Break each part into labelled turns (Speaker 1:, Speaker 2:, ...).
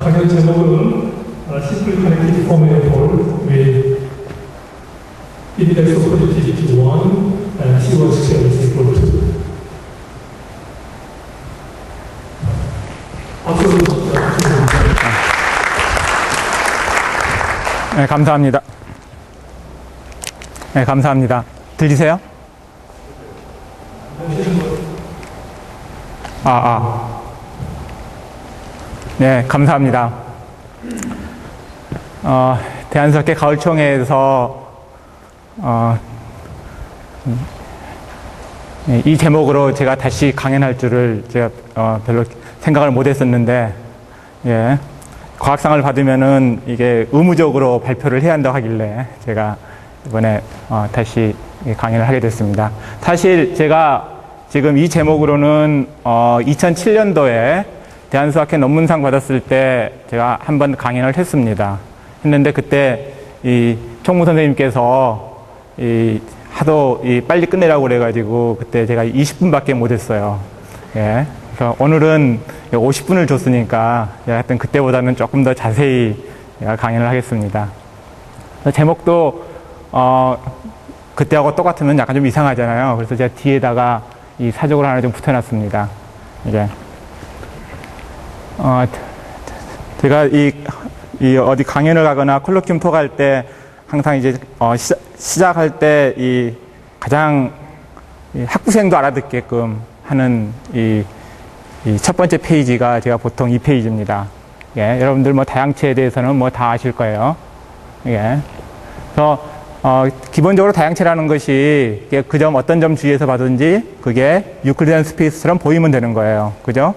Speaker 1: 강연 제목은 Simply Connected Form Manifold with Index of Positivity 1 and C1 squared is equal to.
Speaker 2: 네, 감사합니다. 네, 감사합니다. 들리세요? 네, 감사합니다. 대한석계 가을총회에서 이 제목으로 제가 다시 강연할 줄을 제가 별로 생각을 못했었는데, 예, 과학상을 받으면은 이게 의무적으로 발표를 해야 한다고 하길래 제가 이번에 다시 강연을 하게 됐습니다. 사실 제가 지금 이 제목으로는 2007년도에 대한수학회 논문상 받았을 때 제가 한번 강연을 했는데 그때 이 총무 선생님께서 하도 빨리 끝내라고 그래가지고 그때 제가 20분밖에 못했어요. 예. 그래서 오늘은 50분을 줬으니까 하여튼 그때보다는 조금 더 자세히 강연을 하겠습니다. 제목도 그때하고 똑같으면 약간 좀 이상하잖아요. 그래서 제가 뒤에다가 이 사족을 하나 좀 붙여놨습니다. 이게 제가 이 어디 강연을 가거나 콜로퀴움 톡할 때 항상 이제 시작할 때 이 가장 학부생도 알아듣게끔 하는 이 첫 번째 페이지가 제가 보통 이 페이지입니다. 예, 여러분들 뭐 다양체에 대해서는 뭐 다 아실 거예요. 예. 그래서 기본적으로 다양체라는 것이 그 점 어떤 점 주의해서 봐든지 그게 유클리디안 스페이스처럼 보이면 되는 거예요. 그죠?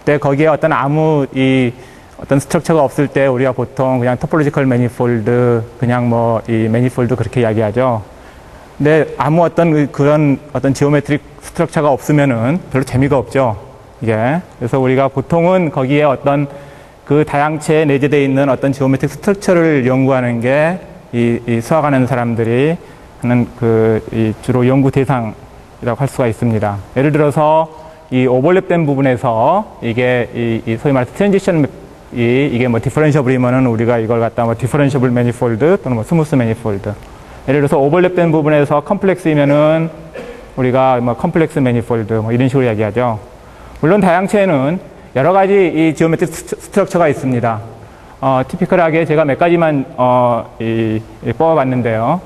Speaker 2: 근데 거기에 어떤 어떤 스트럭처가 없을 때 우리가 보통 그냥 토폴로지컬 매니폴드, 그냥 뭐 이 매니폴드 그렇게 이야기하죠. 근데 아무 그런 지오메트릭 스트럭처가 없으면은 별로 재미가 없죠. 이게. 그래서 우리가 보통은 거기에 어떤 그 다양체에 내재되어 있는 어떤 지오메트릭 스트럭처를 연구하는 게 이 수학하는 사람들이 하는 주로 연구 대상이라고 할 수가 있습니다. 예를 들어서 이 오버랩된 부분에서 이게 소위 말해서 트랜지션 이게 뭐 디퍼런셔블이면은 우리가 이걸 갖다 뭐 디퍼런셔블 매니폴드 또는 뭐 스무스 매니폴드. 예를 들어서 오버랩된 부분에서 컴플렉스이면은 우리가 뭐 컴플렉스 매니폴드 뭐 이런 식으로 이야기하죠. 물론 다양체에는 여러 가지 이 지오메트릭 스트럭처가 있습니다. 티피컬하게 제가 몇 가지만 뽑아봤는데요.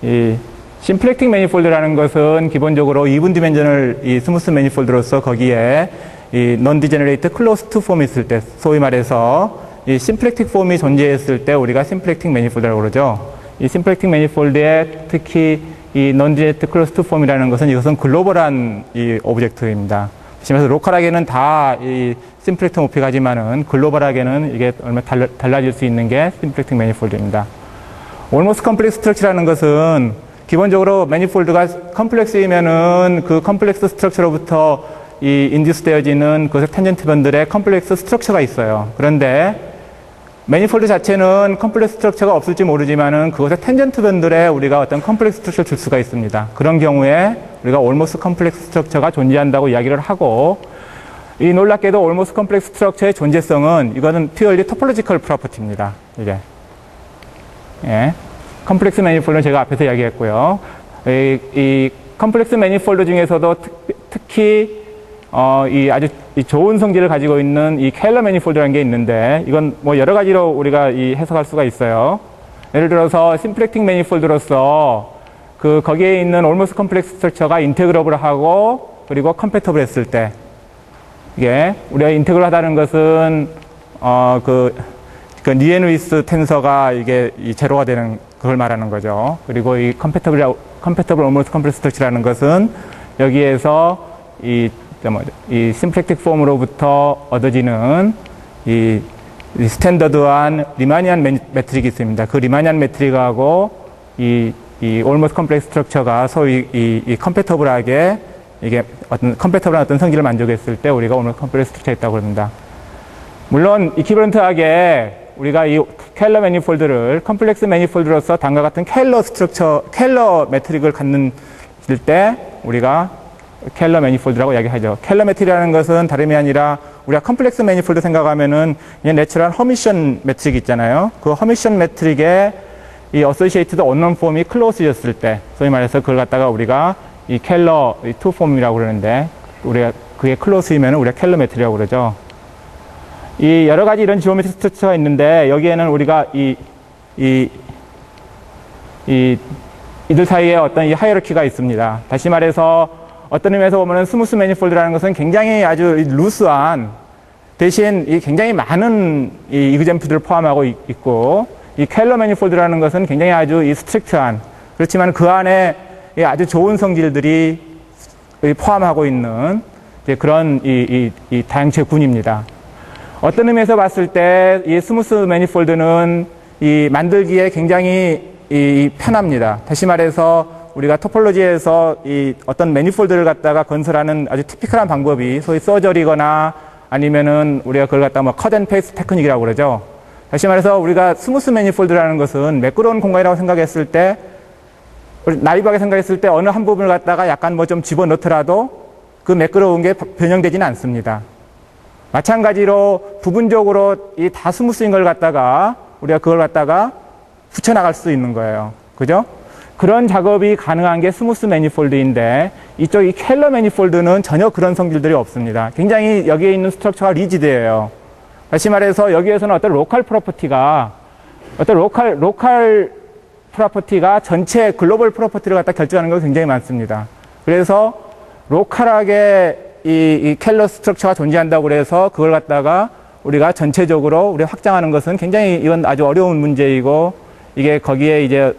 Speaker 2: 이 심플렉틱 매니폴드라는 것은 기본적으로 이븐 디멘전을 이 스무스 매니폴드로서 거기에 이 non-degenerate closed 폼이 있을 때, 소위 말해서 이 심플렉틱 폼이 존재했을 때 우리가 심플렉틱 매니폴드라고 그러죠. 이 심플렉틱 매니폴드에 특히 이 non-degenerate closed 폼이라는 것은 이것은 글로벌한 이 오브젝트입니다. 그래서 로컬하게는 다 이 심플렉틱 모픽하지만은 글로벌하게는 이게 얼마 달라질 수 있는 게 심플렉틱 매니폴드입니다. almost complex structure라는 것은 기본적으로 매니폴드가 컴플렉스이면은 그 컴플렉스 스트럭처로부터 이 인듀스 되어지는 그것의 텐전트 변들의 컴플렉스 스트럭처가 있어요. 그런데 매니폴드 자체는 컴플렉스 스트럭처가 없을지 모르지만은 그것의 텐전트 변들에 우리가 어떤 컴플렉스 스트럭처를 줄 수가 있습니다. 그런 경우에 우리가 almost complex 스트럭처가 존재한다고 이야기를 하고, 이 놀랍게도 almost complex 스트럭처의 존재성은 이거는 purely topological property입니다. 이게. 예. 컴플렉스 매니폴드는 제가 앞에서 이야기했고요. 이 컴플렉스 매니폴드 중에서도 특히 아주 좋은 성질을 가지고 있는 이 케일러 매니폴드라는 게 있는데, 이건 뭐 여러 가지로 우리가 해석할 수가 있어요. 예를 들어서 심플렉틱 매니폴드로서 거기에 있는 almost complex 스트럭처가 인테그러블하고 그리고 컴패터블 했을 때, 이게 우리가 인테그러하다는 것은 니에누이스 텐서가 이게 제로가 되는 그걸 말하는 거죠. 그리고 이 컴패터블 almost complex 스트럭처라는 것은 여기에서 이 심플렉틱 폼으로부터 얻어지는 이 스탠더드한 리마니안 매트릭이 있습니다. 그 리마니안 매트릭하고 이 almost complex 스트럭처가 소위 이 컴패터블하게 이게 컴패터블한 어떤 성질을 만족했을 때 우리가 almost complex 스트럭처가 있다고 그럽니다. 물론 이퀴벌런트하게 우리가 이 케일러 매니폴드를 컴플렉스 매니폴드로서 다음과 같은 케일러 매트릭을 갖는 때 우리가 케일러 매니폴드라고 이야기하죠. 케일러 매트릭이라는 것은 다름이 아니라 우리가 컴플렉스 매니폴드 생각하면은 그냥 내추럴 허미션 매트릭 있잖아요. 그 허미션 매트릭에 이 어소시에이티드 언론 폼이 클로즈였을 때, 소위 말해서 그걸 갖다가 우리가 이 켈러 투 폼이라고 그러는데, 우리가 그게 클로즈이면 우리가 켈러 매트릭이라고 그러죠. 이 여러 가지 이런 지오메트릭 스트럭처가 있는데, 여기에는 우리가 이들 사이에 어떤 이 하이어르키가 있습니다. 다시 말해서 어떤 의미에서 보면은 스무스 매니폴드라는 것은 굉장히 아주 루스한, 대신 이 굉장히 많은 이 이그젬플들을 포함하고 있고, 이 켈러 매니폴드라는 것은 굉장히 아주 이 스트릭트한, 그렇지만 그 안에 아주 좋은 성질들이 포함하고 있는 그런 이 다양체군입니다. 어떤 의미에서 봤을 때 이 스무스 매니폴드는 이 만들기에 굉장히 편합니다. 다시 말해서 우리가 토폴로지에서 이 어떤 매니폴드를 갖다가 건설하는 아주 티피컬한 방법이 소위 서저리거나 아니면은 우리가 그걸 갖다가 뭐 컷 앤 페이스트 테크닉이라고 그러죠. 다시 말해서 우리가 스무스 매니폴드라는 것은 매끄러운 공간이라고 생각했을 때, 나이브하게 생각했을 때 어느 한 부분을 갖다가 약간 뭐 좀 집어넣더라도 그 매끄러운 게 변형되지는 않습니다. 마찬가지로 부분적으로 이 다 스무스인 걸 갖다가 우리가 그걸 갖다가 붙여나갈 수 있는 거예요. 그죠? 그런 작업이 가능한 게 스무스 매니폴드인데, 이쪽 이 켈러 매니폴드는 전혀 그런 성질들이 없습니다. 굉장히 여기에 있는 스트럭처가 리지드예요. 다시 말해서 여기에서는 어떤 로컬 프로퍼티가 전체 글로벌 프로퍼티를 갖다 결정하는 게 굉장히 많습니다. 그래서 로컬하게 이 켈러 스트럭처가 존재한다고 그래서 그걸 갖다가 우리가 전체적으로 우리 확장하는 것은 굉장히 이건 아주 어려운 문제이고, 이게 거기에 이제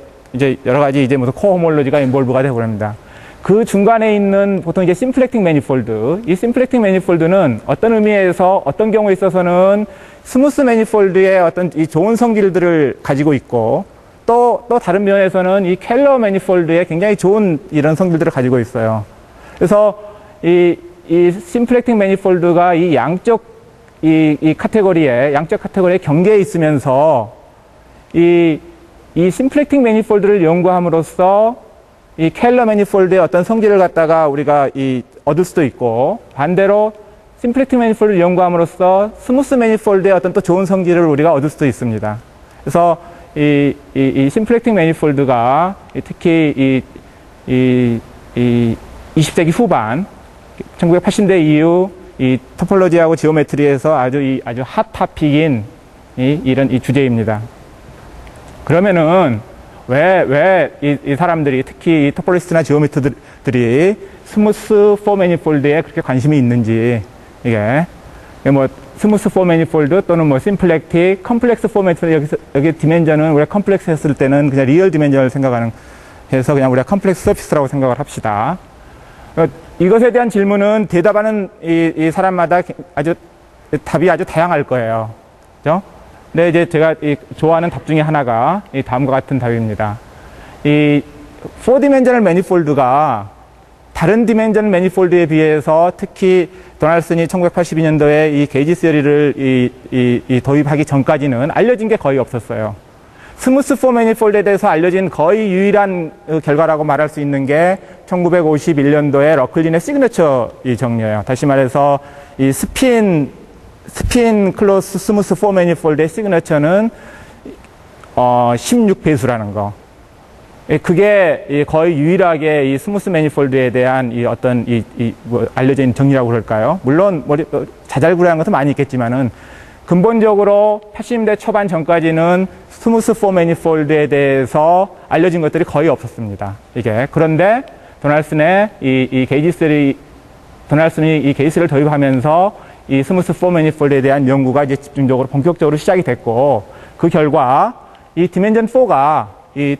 Speaker 2: 여러 가지 이제 무슨 코호몰로지가 인볼브가 되고 그럽니다. 그 중간에 있는 보통 이제 심플렉팅 매니폴드, 이 심플렉팅 매니폴드는 어떤 의미에서 어떤 경우에 있어서는 스무스 매니폴드의 어떤 이 좋은 성질들을 가지고 있고, 또 다른 면에서는 이 켈러 매니폴드의 굉장히 좋은 이런 성질들을 가지고 있어요. 그래서 이 심플렉팅 매니폴드가 이 양쪽 양적 카테고리에 경계에 있으면서 이 심플렉팅 매니폴드를 연구함으로써 이 켈러 매니폴드의 어떤 성질을 갖다가 우리가 얻을 수도 있고, 반대로 심플렉팅 매니폴드를 연구함으로써 스무스 매니폴드의 어떤 또 좋은 성질을 우리가 얻을 수도 있습니다. 그래서 이 심플렉팅 매니폴드가 특히 이 20세기 후반 1980대 이후 이 토폴로지하고 지오메트리에서 아주 핫 토픽인 이 주제입니다. 그러면은 왜 이 사람들이, 특히 이 토폴리스트나 지오메트들이 스무스 포 매니폴드에 그렇게 관심이 있는지, 이게 뭐 스무스 포 매니폴드 또는 뭐 심플렉틱, 컴플렉스 포 매니폴드, 여기 디멘전은 우리가 컴플렉스 했을 때는 그냥 리얼 디멘전을 생각하는 해서 그냥 우리가 컴플렉스 서피스라고 생각을 합시다. 이것에 대한 질문은 대답하는 이 사람마다 답이 아주 다양할 거예요. 그죠? 근데 이제 제가 좋아하는 답 중에 하나가 이 다음과 같은 답입니다. 이 4디멘전al 매니폴드가 다른 디멘전 매니폴드에 비해서, 특히 도널슨이 1982년도에 이 게이지 시어리를 도입하기 전까지는 알려진 게 거의 없었어요. 스무스 포 매니폴드에 대해서 알려진 거의 유일한 결과라고 말할 수 있는 게 1951년도에 러클린의 시그너처 정리예요. 다시 말해서 이 스핀 클로스 스무스 포 매니폴드의 시그너처는 16배수라는 거. 그게 거의 유일하게 이 스무스 매니폴드에 대한 이 어떤 뭐 알려진 정리라고 그럴까요? 물론 자잘구레한 것도 많이 있겠지만은, 근본적으로 80년대 초반 전까지는 스무스 포 매니폴드에 대해서 알려진 것들이 거의 없었습니다. 그런데 도널슨이 이 게이지스를 도입하면서 이 스무스 포 매니폴드에 대한 연구가 이제 집중적으로 본격적으로 시작이 됐고, 그 결과 이 디멘전 4가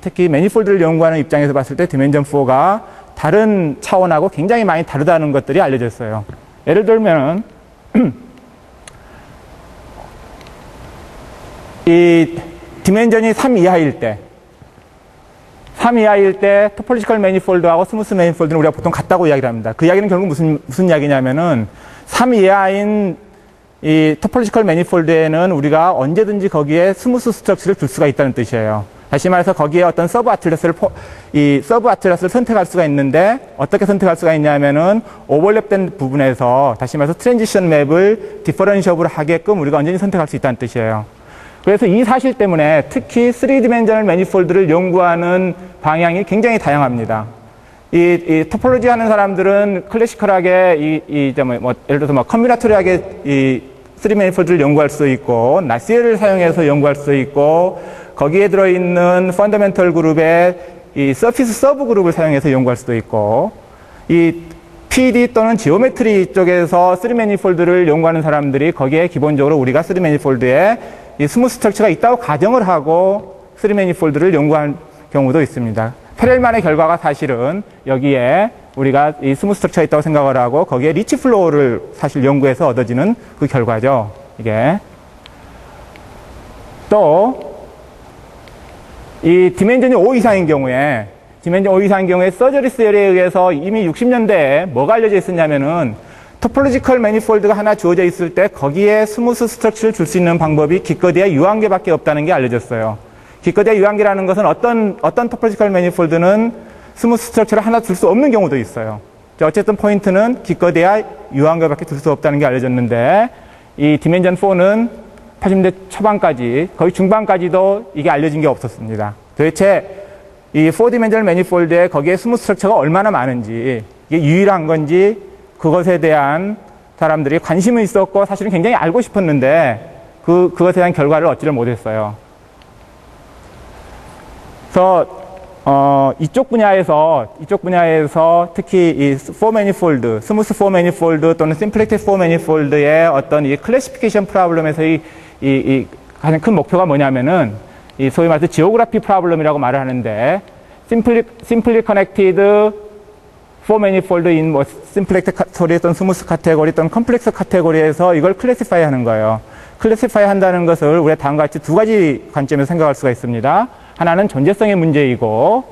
Speaker 2: 특히 매니폴드를 연구하는 입장에서 봤을 때 디멘전 4가 다른 차원하고 굉장히 많이 다르다는 것들이 알려졌어요. 예를 들면 이 디멘전이 3 이하일 때 토폴로지컬 매니폴드하고 스무스 매니폴드는 우리가 보통 같다고 이야기를 합니다. 그 이야기는 결국 무슨 이야기냐면은 3 이하인 이 토폴로지컬 매니폴드에는 우리가 언제든지 거기에 스무스 스트럭처를 둘 수가 있다는 뜻이에요. 다시 말해서 거기에 어떤 서브 아틀라스를 선택할 수가 있는데 어떻게 선택할 수가 있냐면은 오버랩된 부분에서 다시 말해서 트랜지션 맵을 디퍼런시업으로 하게끔 우리가 언제든지 선택할 수 있다는 뜻이에요. 그래서 이 사실 때문에 특히 3디멘저널 매니폴드를 연구하는 방향이 굉장히 다양합니다. 이 토폴로지 하는 사람들은 클래시컬하게 예를 들어서 컴비나토리하게 이 3매니폴드를 연구할 수 있고 나시엘을 사용해서 연구할 수 있고 거기에 들어있는 펀더멘털 그룹의 이 서피스 서브 그룹을 사용해서 연구할 수도 있고 이 PD 또는 지오메트리 쪽에서 3매니폴드를 연구하는 사람들이 거기에 기본적으로 우리가 3매니폴드에 이 스무스 스트럭처가 있다고 가정을 하고 3매니폴드를 연구한 경우도 있습니다. 페렐만의 결과가 사실은 여기에 우리가 이 스무스 스트럭처가 있다고 생각을 하고 거기에 리치 플로우를 사실 연구해서 얻어지는 그 결과죠. 이게 또 이 디멘전이 5 이상인 경우에 서저리 세어리에 의해서 이미 60년대에 뭐가 알려져 있었냐면은 토폴로지컬 매니폴드가 하나 주어져 있을 때 거기에 스무스 스트럭처를 줄 수 있는 방법이 기껏해야 유한계밖에 없다는 게 알려졌어요. 기껏해야 유한계라는 것은 어떤 토폴로지컬 매니폴드는 스무스 스트럭처를 하나 줄 수 없는 경우도 있어요. 어쨌든 포인트는 기껏해야 유한계밖에 줄 수 없다는 게 알려졌는데 이 디멘전 4는 80년대 초반까지 거의 중반까지도 이게 알려진 게 없었습니다. 도대체 이 4디멘전al 매니폴드에 거기에 스무스 스트럭처가 얼마나 많은지 이게 유일한 건지 그것에 대한 사람들이 관심은 있었고 사실은 굉장히 알고 싶었는데 그것에 대한 결과를 얻지를 못했어요. 그래서 이쪽 분야에서 특히 이 4매니폴드, 스무스 4매니폴드 또는 심플렉틱 4매니폴드의 어떤 이 클래시피케이션 프로블럼에서 이 가장 큰 목표가 뭐냐면은 이 소위 말해서 지오그래피 프로블럼이라고 말을 하는데 simply connected 4매니폴드 in 심플렉틱 카테고리 또는 스무스 카테고리 또는 컴플렉스 카테고리에서 이걸 클래시파이 하는 거예요. 클래시파이 한다는 것을 우리가 다음과 같이 두 가지 관점에서 생각할 수가 있습니다. 하나는 존재성의 문제이고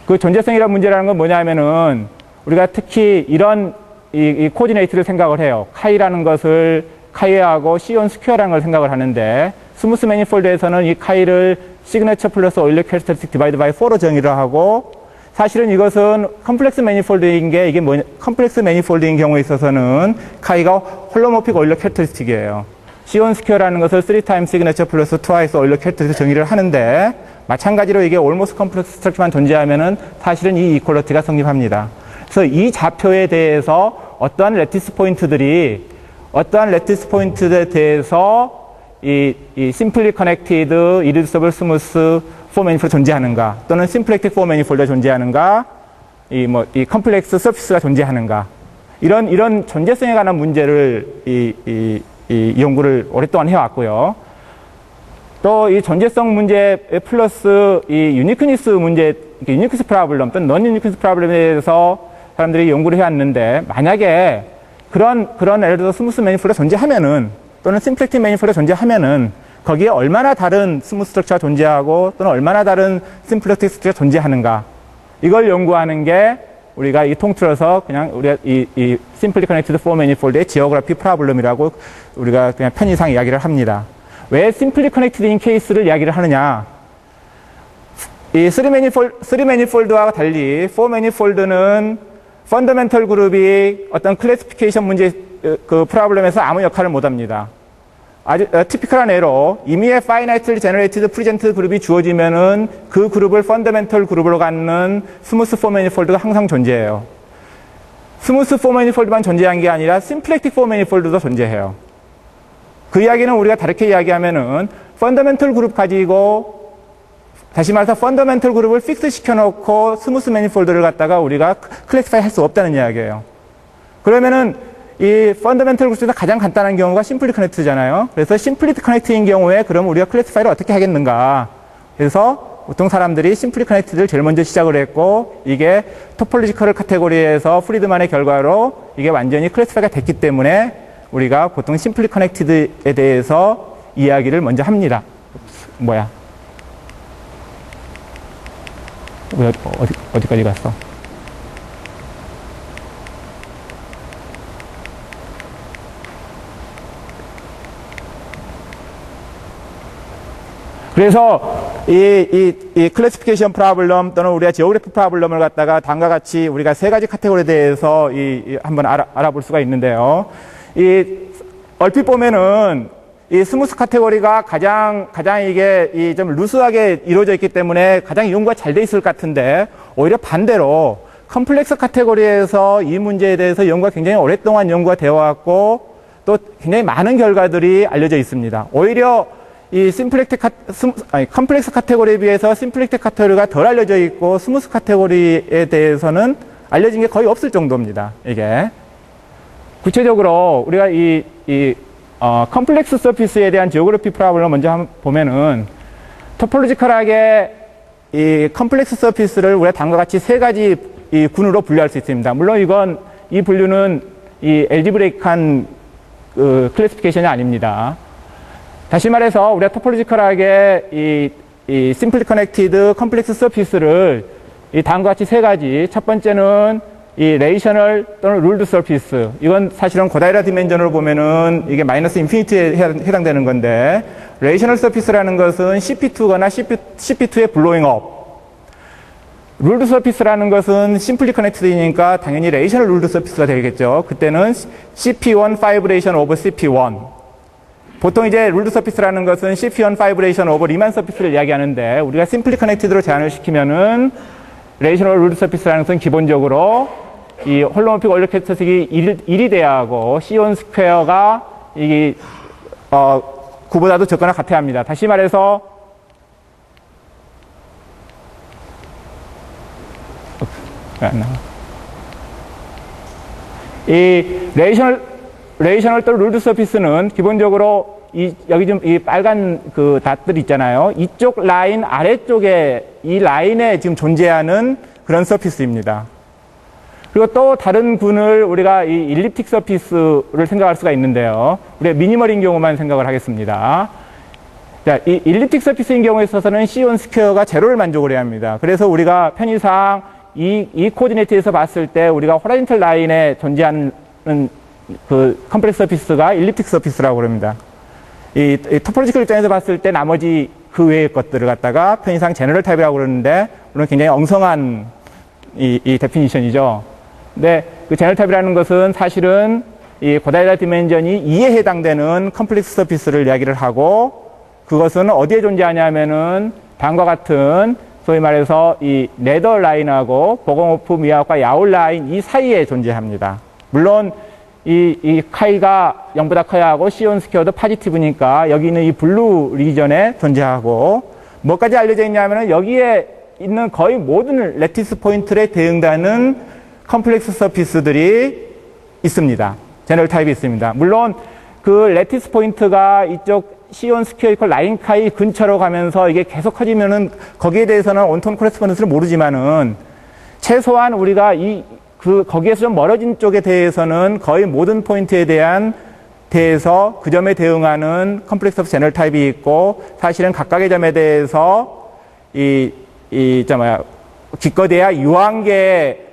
Speaker 2: 그 존재성이라는 문제라는 건 뭐냐면은 우리가 특히 이런 이 코디네이트를 생각을 해요. 카이라는 것을 카이하고 C1 스퀘어라는 걸 생각을 하는데 스무스 매니폴드에서는 이 카이를 시그네처 플러스 오일러 캐릭터리스틱 디바이드 바이 4로 정의를 하고 사실은 이것은 컴플렉스 매니폴드인 게 이게 컴플렉스 매니폴드인 경우에 있어서는 카이가 홀로모픽 오일러 캐릭터리스틱이에요. C1 스퀘어라는 것을 3x 시그네처 플러스 twice 오일러 캐릭터리스틱 정의를 하는데 마찬가지로 이게 almost 컴플렉스 스트럭처만 존재하면은 사실은 이 이퀄리티가 성립합니다. 그래서 이 좌표에 대해서 어떠한 레티스 포인트들에 대해서 이 simply connected irreducible smooth 4매니폴드 존재하는가 또는 심플렉틱 4매니폴드가 존재하는가 이 컴플렉스 서피스가 존재하는가 이런 존재성에 관한 문제를 이 연구를 오랫동안 해왔고요. 또 이 존재성 문제 플러스 이 유니크니스 문제, 유니크니스 프로블럼 또는 넌 유니크니스 프로블럼에 대해서 사람들이 연구를 해왔는데 만약에 그런 예를 들어서 스무스 매니폴드가 존재하면은 또는 심플렉틱 매니폴드가 존재하면은 거기에 얼마나 다른 스무스 스트럭처가 존재하고 또는 얼마나 다른 심플렉틱 스트럭처가 존재하는가 이걸 연구하는 게 우리가 이 통틀어서 그냥 우리가 이 심플리 커넥티드 4 매니폴드의 지오그래피 프로블럼이라고 우리가 그냥 편의상 이야기를 합니다. 왜 심플리 커넥티드 인 케이스를 이야기를 하느냐? 이 3매니폴드와 달리 4매니폴드는 펀더멘털 그룹이 어떤 클래시피케이션 문제 그 프로블럼에서 아무 역할을 못 합니다. 아주 티피컬한 예로 임의의 finitely generated present 그룹이 주어지면은 그 그룹을 펀더멘털 그룹으로 갖는 스무스 4매니폴드가 항상 존재해요. 스무스 4매니폴드만 존재한 게 아니라 심플렉틱 4매니폴드도 존재해요. 그 이야기는 우리가 다르게 이야기하면은 펀더멘털 그룹 가지고 다시 말해서 펀더멘털 그룹을 픽스 시켜놓고 스무스 매니폴드를 갖다가 우리가 클래시파이 할 수 없다는 이야기예요. 그러면은 이 펀더멘털 그룹 중에서 가장 간단한 경우가 심플리 커넥트잖아요. 그래서 심플리 커넥트인 경우에 그럼 우리가 클래시파이를 어떻게 하겠는가? 그래서 보통 사람들이 심플리 커넥트를 제일 먼저 시작을 했고 이게 토폴로지컬 카테고리에서 프리드만의 결과로 이게 완전히 클래시파이가 됐기 때문에 우리가 보통 심플리 커넥티드에 대해서 이야기를 먼저 합니다. 어디까지 갔어? 그래서 이 클래시피케이션 프로블럼 또는 우리가 지오그래피 프로블럼을 갖다가 다음과 같이 우리가 세 가지 카테고리에 대해서 한번 알아볼 수가 있는데요. 얼핏 보면은 이 스무스 카테고리가 가장 이게 좀 루스하게 이루어져 있기 때문에 가장 연구가 잘 돼 있을 것 같은데, 오히려 반대로 컴플렉스 카테고리에서 이 문제에 대해서 연구가 굉장히 오랫동안 연구가 되어 왔고 또 굉장히 많은 결과들이 알려져 있습니다. 오히려 이 컴플렉스 카테고리에 비해서 심플렉틱 카테고리가 덜 알려져 있고 스무스 카테고리에 대해서는 알려진 게 거의 없을 정도입니다. 이게 구체적으로 우리가 컴플렉스 서피스에 대한 지오그래피 프로블럼 먼저 한번 보면은, 토폴로지컬하게 이 컴플렉스 서피스를 우리가 다음과 같이 세 가지 이 군으로 분류할 수 있습니다. 물론 이 분류는 이 엘지브레이크한 클래시피케이션이 아닙니다. 다시 말해서 우리가 토폴로지컬하게 이 심플리 커넥티드 컴플렉스 서피스를 이 다음과 같이 세 가지, 첫 번째는 이 레이셔널 또는 룰드 서피스, 이건 사실은 고다이라 디멘전으로 보면은 이게 마이너스 인피니티에 해당되는 건데, 레이셔널 서피스라는 것은 CP2거나 CP2의 블로잉 업, 룰드 서피스라는 것은 심플리 커넥티드이니까 당연히 레이셔널 룰드 서피스가 되겠죠. 그때는 CP1 파이브레이션 오버 CP1. 보통 이제 룰드 서피스라는 것은 CP1 파이브레이션 오버 리만 서피스를 이야기하는데, 우리가 심플리 커넥티드로 제한을 시키면은 레이셔널 룰드 서피스라는 것은 기본적으로 이 홀로모픽 원료 캐릭터스틱이 1이 돼야 하고 C1 스퀘어가 이게 9보다도 적거나 같아야 합니다. 다시 말해서 이 레이셔널 또는 룰드 서피스는 기본적으로 여기 좀 이 빨간 그 닷들 있잖아요. 이쪽 라인 아래쪽에 이 라인에 지금 존재하는 그런 서피스입니다. 그리고 또 다른 군을 우리가 이 일립틱 서피스를 생각할 수가 있는데요. 우리가 미니멀인 경우만 생각을 하겠습니다. 자, 이 일립틱 서피스인 경우에 있어서는 C1 스퀘어가 제로를 만족을 해야 합니다. 그래서 우리가 편의상 이 코디네이트에서 봤을 때 우리가 호라이즌탈 라인에 존재하는 그 컴플렉스 서피스가 일립틱 서피스라고 그럽니다. 이 토폴로지컬 입장에서 봤을 때 나머지 그 외의 것들을 갖다가 편의상 제너럴 타입이라고 그러는데, 물론 굉장히 엉성한 이 데피니션이죠. 근데 그 제너럴 타입이라는 것은 사실은 이 고다이라 디멘전이 2에 해당되는 컴플렉스 서피스를 이야기를 하고, 그것은 어디에 존재하냐면은 다음과 같은 소위 말해서 이 네더 라인하고 보공오프 미하과 야울 라인 이 사이에 존재합니다. 물론 이 카이가 0보다 커야 하고 C1 스퀘어도 파지티브니까 여기 있는 이 블루 리전에 존재하고, 뭐까지 알려져 있냐면은 여기에 있는 거의 모든 레티스 포인트에 대응되는 컴플렉스 서피스들이 있습니다. 제너럴 타입이 있습니다. 물론 그 레티스 포인트가 이쪽 C1 스퀘어 이퀄 라인 카이 근처로 가면서 이게 계속 커지면은 거기에 대해서는 온톤 코레스폰던스를 모르지만은 최소한 우리가 거기에서 좀 멀어진 쪽에 대해서는 거의 모든 포인트에 대해서 그 점에 대응하는 컴플렉스 오브 제너럴 타입이 있고, 사실은 각각의 점에 대해서 기껏해야 유한계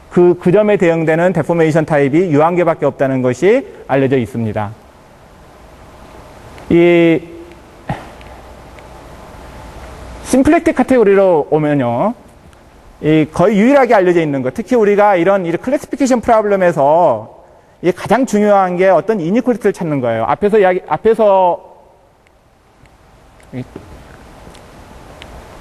Speaker 2: 그 점에 대응되는 데포메이션 타입이 유한계밖에 없다는 것이 알려져 있습니다. 이 심플렉틱 카테고리로 오면요, 거의 유일하게 알려져 있는 것, 특히 우리가 이런 클래시피케이션 프로블럼에서 가장 중요한 게 어떤 이니퀄리티를 찾는 거예요. 앞에서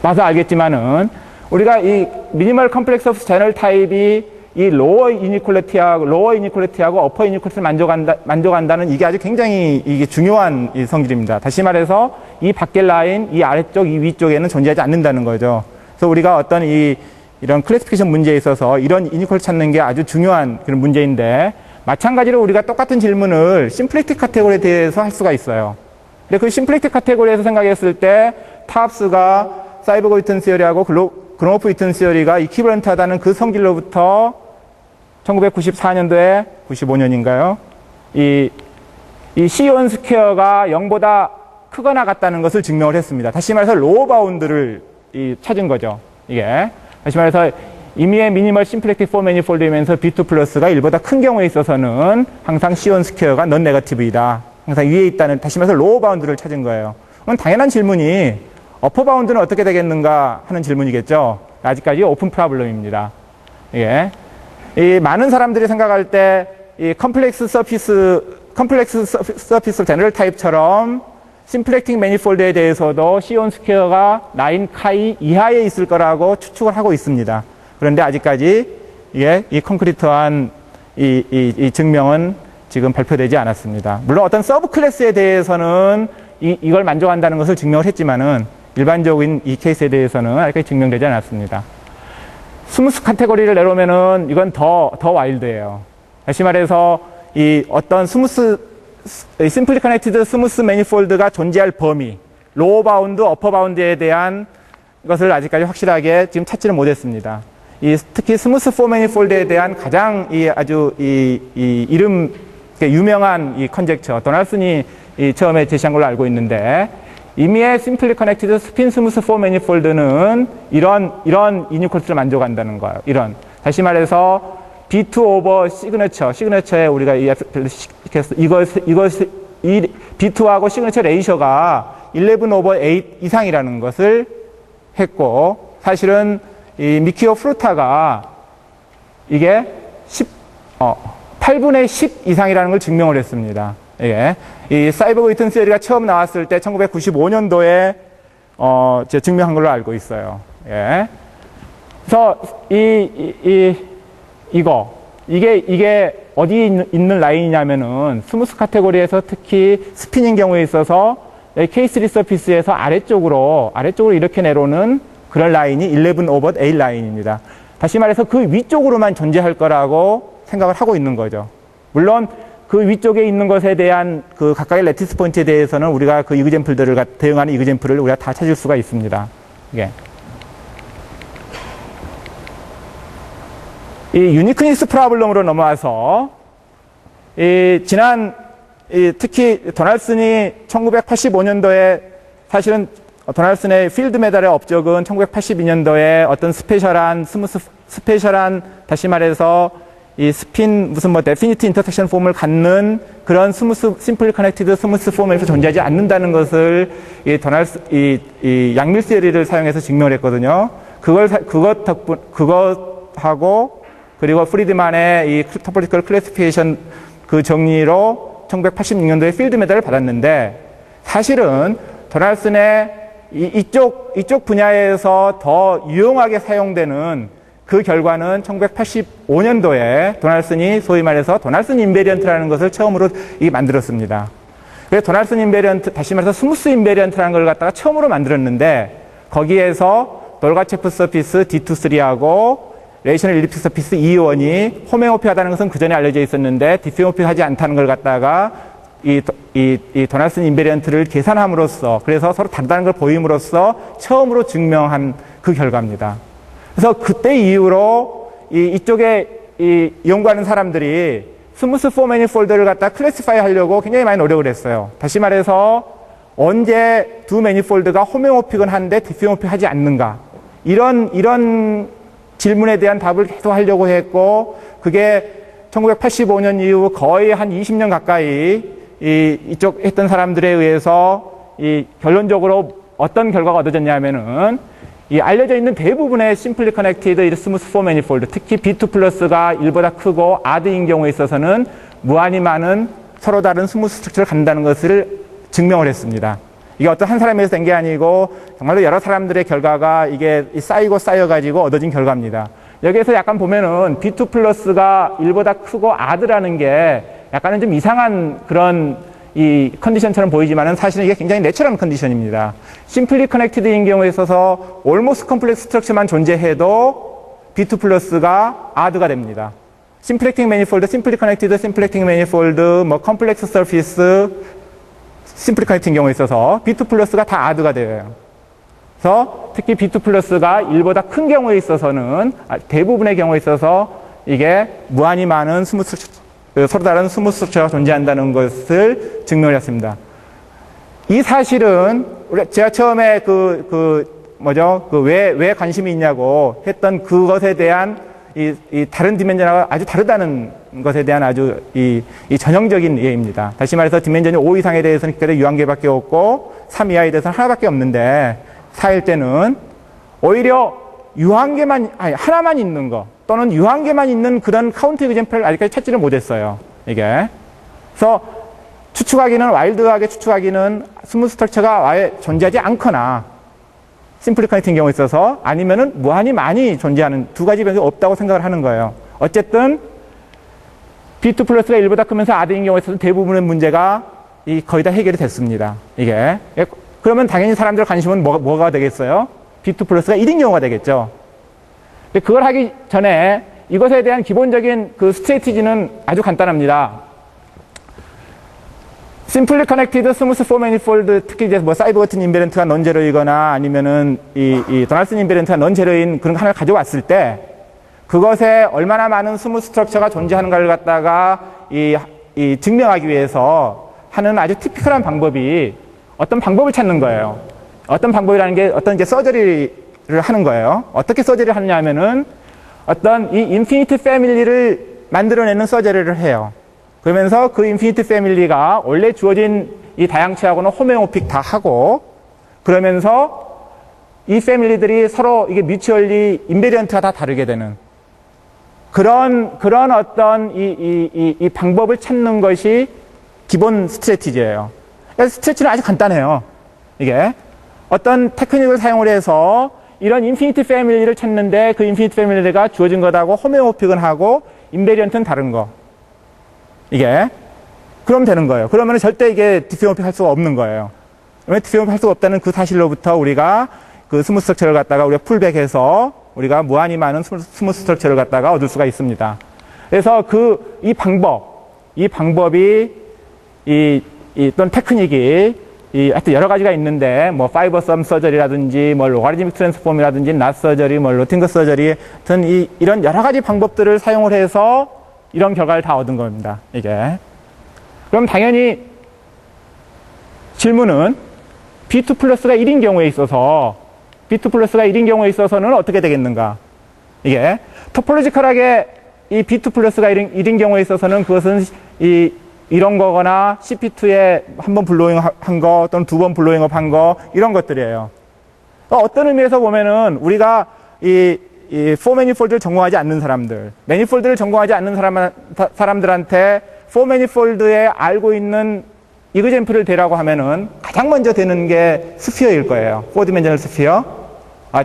Speaker 2: 봐서 알겠지만은 우리가 이 미니멀 컴플렉스 오브 제너럴 타입이 이 로어 이니퀄리티하고 어퍼 이니퀄리티를 만족한다는 이게 아주 굉장히 이게 중요한 이 성질입니다. 다시 말해서 이 밖의 라인, 이 아래쪽, 이 위쪽에는 존재하지 않는다는 거죠. 그래서 우리가 어떤 이런 클래시피케이션 문제에 있어서 이런 이니퀄리티 찾는 게 아주 중요한 그런 문제인데, 마찬가지로 우리가 똑같은 질문을 심플렉틱 카테고리에 대해서 할 수가 있어요. 근데 그 심플렉틱 카테고리에서 생각했을 때 탑스가 사이버고 위튼 시어리하고 그로모프 위튼 시어리가 이퀴벌런트하다는 그 성질로부터 1994년도에 95년인가요? 이 C1 스퀘어가 0보다 크거나 같다는 것을 증명을 했습니다. 다시 말해서 로어 바운드를 찾은 거죠. 이게 다시 말해서 임의의 미니멀 심플렉틱 포 매니폴드이면서 B2 플러스가 1보다 큰 경우에 있어서는 항상 C1 스퀘어가 넌 네거티브이다. 항상 위에 있다는, 다시 말해서 로어 바운드를 찾은 거예요. 그럼 당연한 질문이 어퍼 바운드는 어떻게 되겠는가 하는 질문이겠죠. 아직까지 오픈 프로블럼입니다. 예. 이 많은 사람들이 생각할 때 이 컴플렉스 서피스 제너럴 타입처럼 심플렉팅 매니폴드에 대해서도 C1 스퀘어가 9 카이 이하에 있을 거라고 추측을 하고 있습니다. 그런데 아직까지 이게 이 콘크리트한 이 증명은 지금 발표되지 않았습니다. 물론 어떤 서브 클래스에 대해서는 이걸 만족한다는 것을 증명을 했지만은 일반적인 이 케이스에 대해서는 아직까지 증명되지 않았습니다. 스무스 카테고리를 내놓으면은 이건 더 와일드예요. 다시 말해서 이 어떤 심플리 커넥티드 스무스 매니폴드가 존재할 범위, 로어 바운드, 어퍼 바운드에 대한 것을 아직까지 확실하게 지금 찾지는 못했습니다. 특히 스무스 포 매니폴드에 대한 가장 아주 이름 유명한 이 컨젝처, 도널슨이 처음에 제시한 걸로 알고 있는데, 이미의 심플리 커넥티드 스핀 스무스 포 매니폴드는 이런 이니퀄리티를 만족한다는 거예요. 다시 말해서 B2 오버 시그너처에 우리가 이 B2하고 시그너처 레이셔가 11 오버 8 이상이라는 것을 했고, 사실은 이 미키오 프루타가 이게 8분의 10 이상이라는 걸 증명을 했습니다. 예. 이 사이버그 위튼 시리가 처음 나왔을 때 1995년도에 증명한 걸로 알고 있어요. 예. 그래서 이게 어디 있는 라인이냐면은 스무스 카테고리에서 특히 스핀인 경우에 있어서 K3 서피스에서 아래쪽으로 이렇게 내려오는 그런 라인이 11 over 8 라인입니다. 다시 말해서 그 위쪽으로만 존재할 거라고 생각을 하고 있는 거죠. 물론 그 위쪽에 있는 것에 대한 그 각각의 레티스 포인트에 대해서는 우리가 그 이그젬플들을 대응하는 이그젬플을 우리가 다 찾을 수가 있습니다. 이게. 이 유니크니스 프로블럼으로 넘어와서 특히 도널슨이 1985년도에 사실은 도널슨의 필드 메달의 업적은 1982년도에 어떤 스페셜한 다시 말해서 이 스핀 데피니티 인터섹션 폼을 갖는 그런 심플리 커넥티드 스무스 폼에서 존재하지 않는다는 것을 이 양밀세리를 사용해서 증명을 했거든요. 그것하고 그리고 프리드만의 이 토포리티컬 클래시피케이션 그 정리로 1986년도에 필드 메달을 받았는데, 사실은 도널슨의 이쪽 분야에서 더 유용하게 사용되는 그 결과는 1985년도에 도널슨이 소위 말해서 도널슨 인베리언트라는 것을 처음으로 만들었습니다. 그래서 도널슨 인베리언트, 다시 말해서 스무스 인베리언트라는 걸 갖다가 처음으로 만들었는데, 거기에서 돌가체프 서피스 D23하고 레이셔널 일립틱 서피스 E1이 호메오피하다는 것은 그 전에 알려져 있었는데 디스호메오피하지 않다는 걸 갖다가 이 도널슨 인베리언트를 계산함으로써, 그래서 서로 다르다는 걸 보임으로써 처음으로 증명한 그 결과입니다. 그래서 그때 이후로 이쪽에 연구하는 사람들이 스무스 포 매니폴드를 갖다 클래시파이 하려고 굉장히 많이 노력을 했어요. 다시 말해서 언제 두 매니폴드가 호메오픽은 한데 디스호메오픽하지 않는가, 이런 질문에 대한 답을 계속 하려고 했고, 그게 1985년 이후 거의 한 20년 가까이 이쪽 했던 사람들에 의해서 결론적으로 어떤 결과가 얻어졌냐면은, 알려져 있는 대부분의 심플리 커넥티드 스무스 포 매니폴드, 특히 B2 플러스가 1보다 크고 아드인 경우에 있어서는 무한히 많은 서로 다른 스무스 스트럭처를 갖는다는 것을 증명을 했습니다. 이게 어떤 한 사람에서 된 게 아니고 정말로 여러 사람들의 결과가 이게 쌓여가지고 얻어진 결과입니다. 여기에서 약간 보면은 B2 플러스가 1보다 크고 아드라는 게 약간은 좀 이상한 그런 이 컨디션처럼 보이지만은 사실은 이게 굉장히 내추럴한 컨디션입니다. 심플리 커넥티드인 경우에 있어서 almost complex 스트럭처만 존재해도 B2 플러스가 아드가 됩니다. 심플렉팅 매니폴드, 심플리 커넥티드, 심플렉팅 매니폴드, 컴플렉스 서피스, 심플리 커넥팅 경우에 있어서 B2 플러스가 다 아드가 돼요. 그래서 특히 B2 플러스가 1보다 큰 경우에 있어서는, 대부분의 경우에 있어서 이게 무한히 많은 서로 다른 스무스 스트럭처가 존재한다는 것을 증명을 했습니다. 이 사실은 제가 처음에 왜 관심이 있냐고 했던 그것에 대한 이 다른 디멘전하고 아주 다르다는 것에 대한 아주 이 전형적인 예입니다. 다시 말해서 디멘전이 5 이상에 대해서는 그래도 유한계밖에 없고 3 이하에 대해서는 하나밖에 없는데 4일 때는 오히려 유한계만, 아니, 하나만 있는 거 또는 유한계만 있는 그런 카운트 이그젬플을 아직까지 찾지를 못했어요. 이게. 그래서 추측하기는, 와일드하게 추측하기는 스무스 스트럭처가 아예 존재하지 않거나 심플리 커넥팅 경우에 있어서 아니면은 무한히 많이 존재하는 두 가지 변수가 없다고 생각을 하는 거예요. 어쨌든 B2 플러스가 1보다 크면서 아드인 경우에 있어서 대부분의 문제가 거의 다 해결이 됐습니다. 이게. 그러면 당연히 사람들 관심은 뭐가 되겠어요? B2 플러스가 1인 경우가 되겠죠. 근데 그걸 하기 전에 이것에 대한 기본적인 그 스트레티지는 아주 간단합니다. 심플리 커넥티드 스무스 포 매니폴드, 특히 이제 뭐 사이버 같은 인베런트가 넌제로이거나 아니면은 이 도널슨 인베런트가 넌제로인 그런 거 하나를 가져왔을 때 그것에 얼마나 많은 스무스 스트럭처가 존재하는가를 갖다가 증명하기 위해서 하는 아주 티피컬한 방법이 어떤 방법을 찾는 거예요. 어떤 방법이라는 게 어떤 이제 서저리를 하는 거예요. 어떻게 서저리를 하느냐 하면은 어떤 이 인피니트 패밀리를 만들어내는 서저리를 해요. 그러면서 그 인피니트 패밀리가 원래 주어진 이 다양체하고는 호메오픽 다 하고 그러면서 이 패밀리들이 서로 이게 뮤추얼리 인베리언트가 다 다르게 되는 그런 어떤 이 방법을 찾는 것이 기본 스트래티지예요. 그래서 스트래티는 아주 간단해요. 이게 어떤 테크닉을 사용을 해서 이런 인피니트 패밀리를 찾는데 그 인피니트 패밀리가 주어진 것하고 호메오픽은 하고 인베리언트는 다른 거. 이게 그럼 되는 거예요. 그러면 절대 이게 디스오픽 할 수가 없는 거예요. 왜 디스오픽 할 수가 없다는 그 사실로부터 우리가 그 스무스 스트럭처를 갖다가 우리가 풀백해서 우리가 무한히 많은 스무스 스트럭처를 갖다가 얻을 수가 있습니다. 그래서 이 방법이 어떤 테크닉이 하여튼 여러 가지가 있는데 뭐 파이버 썸 서저리라든지 뭐 로가리즘믹 트랜스폼이라든지 낫 서저리, 뭐 로팅거 서저리 하여튼 이런 여러 가지 방법들을 사용을 해서 이런 결과를 다 얻은 겁니다. 이게. 그럼 당연히 질문은 B2 플러스가 1인 경우에 있어서 B2 플러스가 1인 경우에 있어서는 어떻게 되겠는가? 이게 토폴로지컬하게 이 B2 플러스가 1인 경우에 있어서는 그것은 이런 거거나 CP2에 한 번 블로잉 한 거 또는 두 번 블로잉업 한 거 이런 것들이에요. 어떤 의미에서 보면은 우리가 이 포 매니폴드를 전공하지 않는 사람들, 매니폴드를 전공하지 않는 사람들한테 포 매니폴드에 알고 있는 이그젬플을 대라고 하면은 가장 먼저 되는 게 스피어일 거예요. 4디멘셔널 스피어.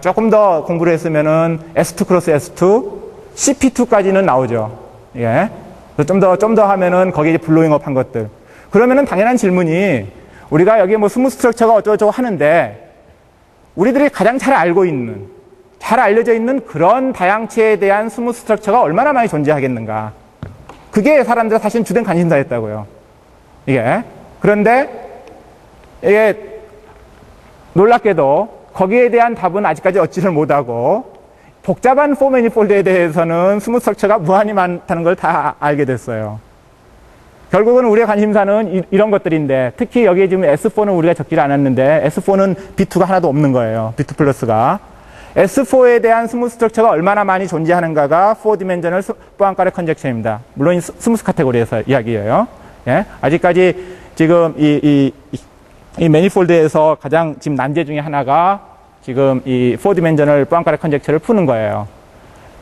Speaker 2: 조금 더 공부를 했으면은 S2 크로스 S2, CP2까지는 나오죠. 예. 좀 더 하면은 거기에 블로잉업 한 것들. 그러면은 당연한 질문이 우리가 여기에 뭐 스무스 스트럭처가 어쩌고저쩌고 하는데 우리들이 가장 잘 알려져 있는 그런 다양체에 대한 스무스 스트럭처가 얼마나 많이 존재하겠는가. 그게 사람들 사실 주된 관심사였다고요. 이게. 그런데 이게 놀랍게도 거기에 대한 답은 아직까지 얻지를 못하고 복잡한 포 매니폴드에 대해서는 스무스 스트럭처가 무한히 많다는 걸 다 알게 됐어요. 결국은 우리의 관심사는 이런 것들인데 특히 여기에 지금 S4는 우리가 적지를 않았는데 S4는 B2가 하나도 없는 거예요. B2 플러스가. S4에 대한 스무스 스트럭처가 얼마나 많이 존재하는가가 4디멘셔널 포안카레 컨젝션입니다. 물론 스무스 카테고리에서 이야기예요. 예? 아직까지 지금 이 매니폴드에서 가장 지금 난제 중에 하나가 지금 이 4디멘셔널 포안카레 컨젝션을 푸는 거예요.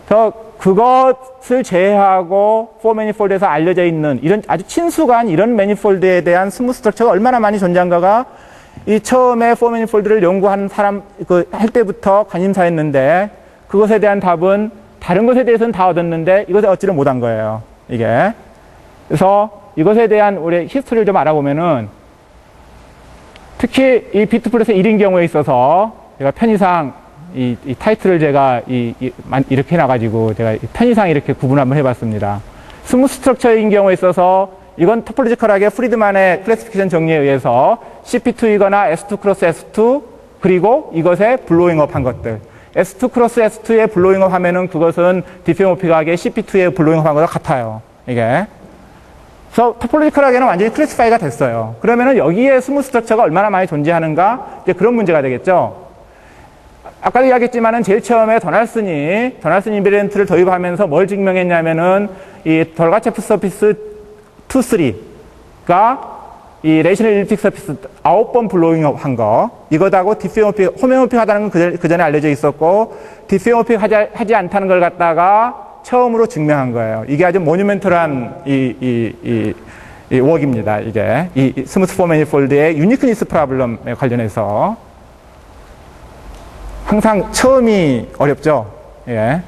Speaker 2: 그래서 그것을 제외하고 4매니폴드에서 알려져 있는 이런 아주 친숙한 이런 매니폴드에 대한 스무스 스트럭처가 얼마나 많이 존재한가가 이 처음에 4매니폴드를 연구한 사람 할 때부터 관심사였는데 그것에 대한 답은 다른 것에 대해서는 다 얻었는데 이것에 얻지를 못한 거예요. 이게. 그래서 이것에 대한 우리 히스토리를 좀 알아보면은 특히 이 B2 플러스 1인 경우에 있어서 제가 편의상 이 타이틀을 제가 이렇게 해놔가지고 제가 편의상 이렇게 구분 한번 해봤습니다. 스무스 스트럭처인 경우에 있어서 이건 토폴로지컬하게 프리드만의 클래시피케이션 정리에 의해서 CP2이거나 S2 크로스 S2 그리고 이것에 블로잉업 한 것들. S2 크로스 S2에 블로잉업 하면은 그것은 디페모픽하게 CP2에 블로잉업 한 것과 같아요. 이게. 그래서 토폴로지컬하게는 완전히 클래시파이가 됐어요. 그러면은 여기에 스무스 스트럭처가 얼마나 많이 존재하는가? 이제 그런 문제가 되겠죠. 아까도 이야기했지만은 제일 처음에 도널슨 인베리언트를 도입하면서 뭘 증명했냐면은 이 덜가체프 서피스 2, 3가 이 레이셔널 일리프틱 서피스 9번 블로잉업 한 거, 이거하고 디스페어모픽, 호메오픽 하다는 건 그 전에 알려져 있었고, 디스페어모픽 하지 않다는 걸 갖다가 처음으로 증명한 거예요. 이게 아주 모뉴멘털한 이 워크입니다. 이게. 이 스무스 포 매니폴드의 유니크니스 프로블럼에 관련해서. 항상 처음이 어렵죠. 예.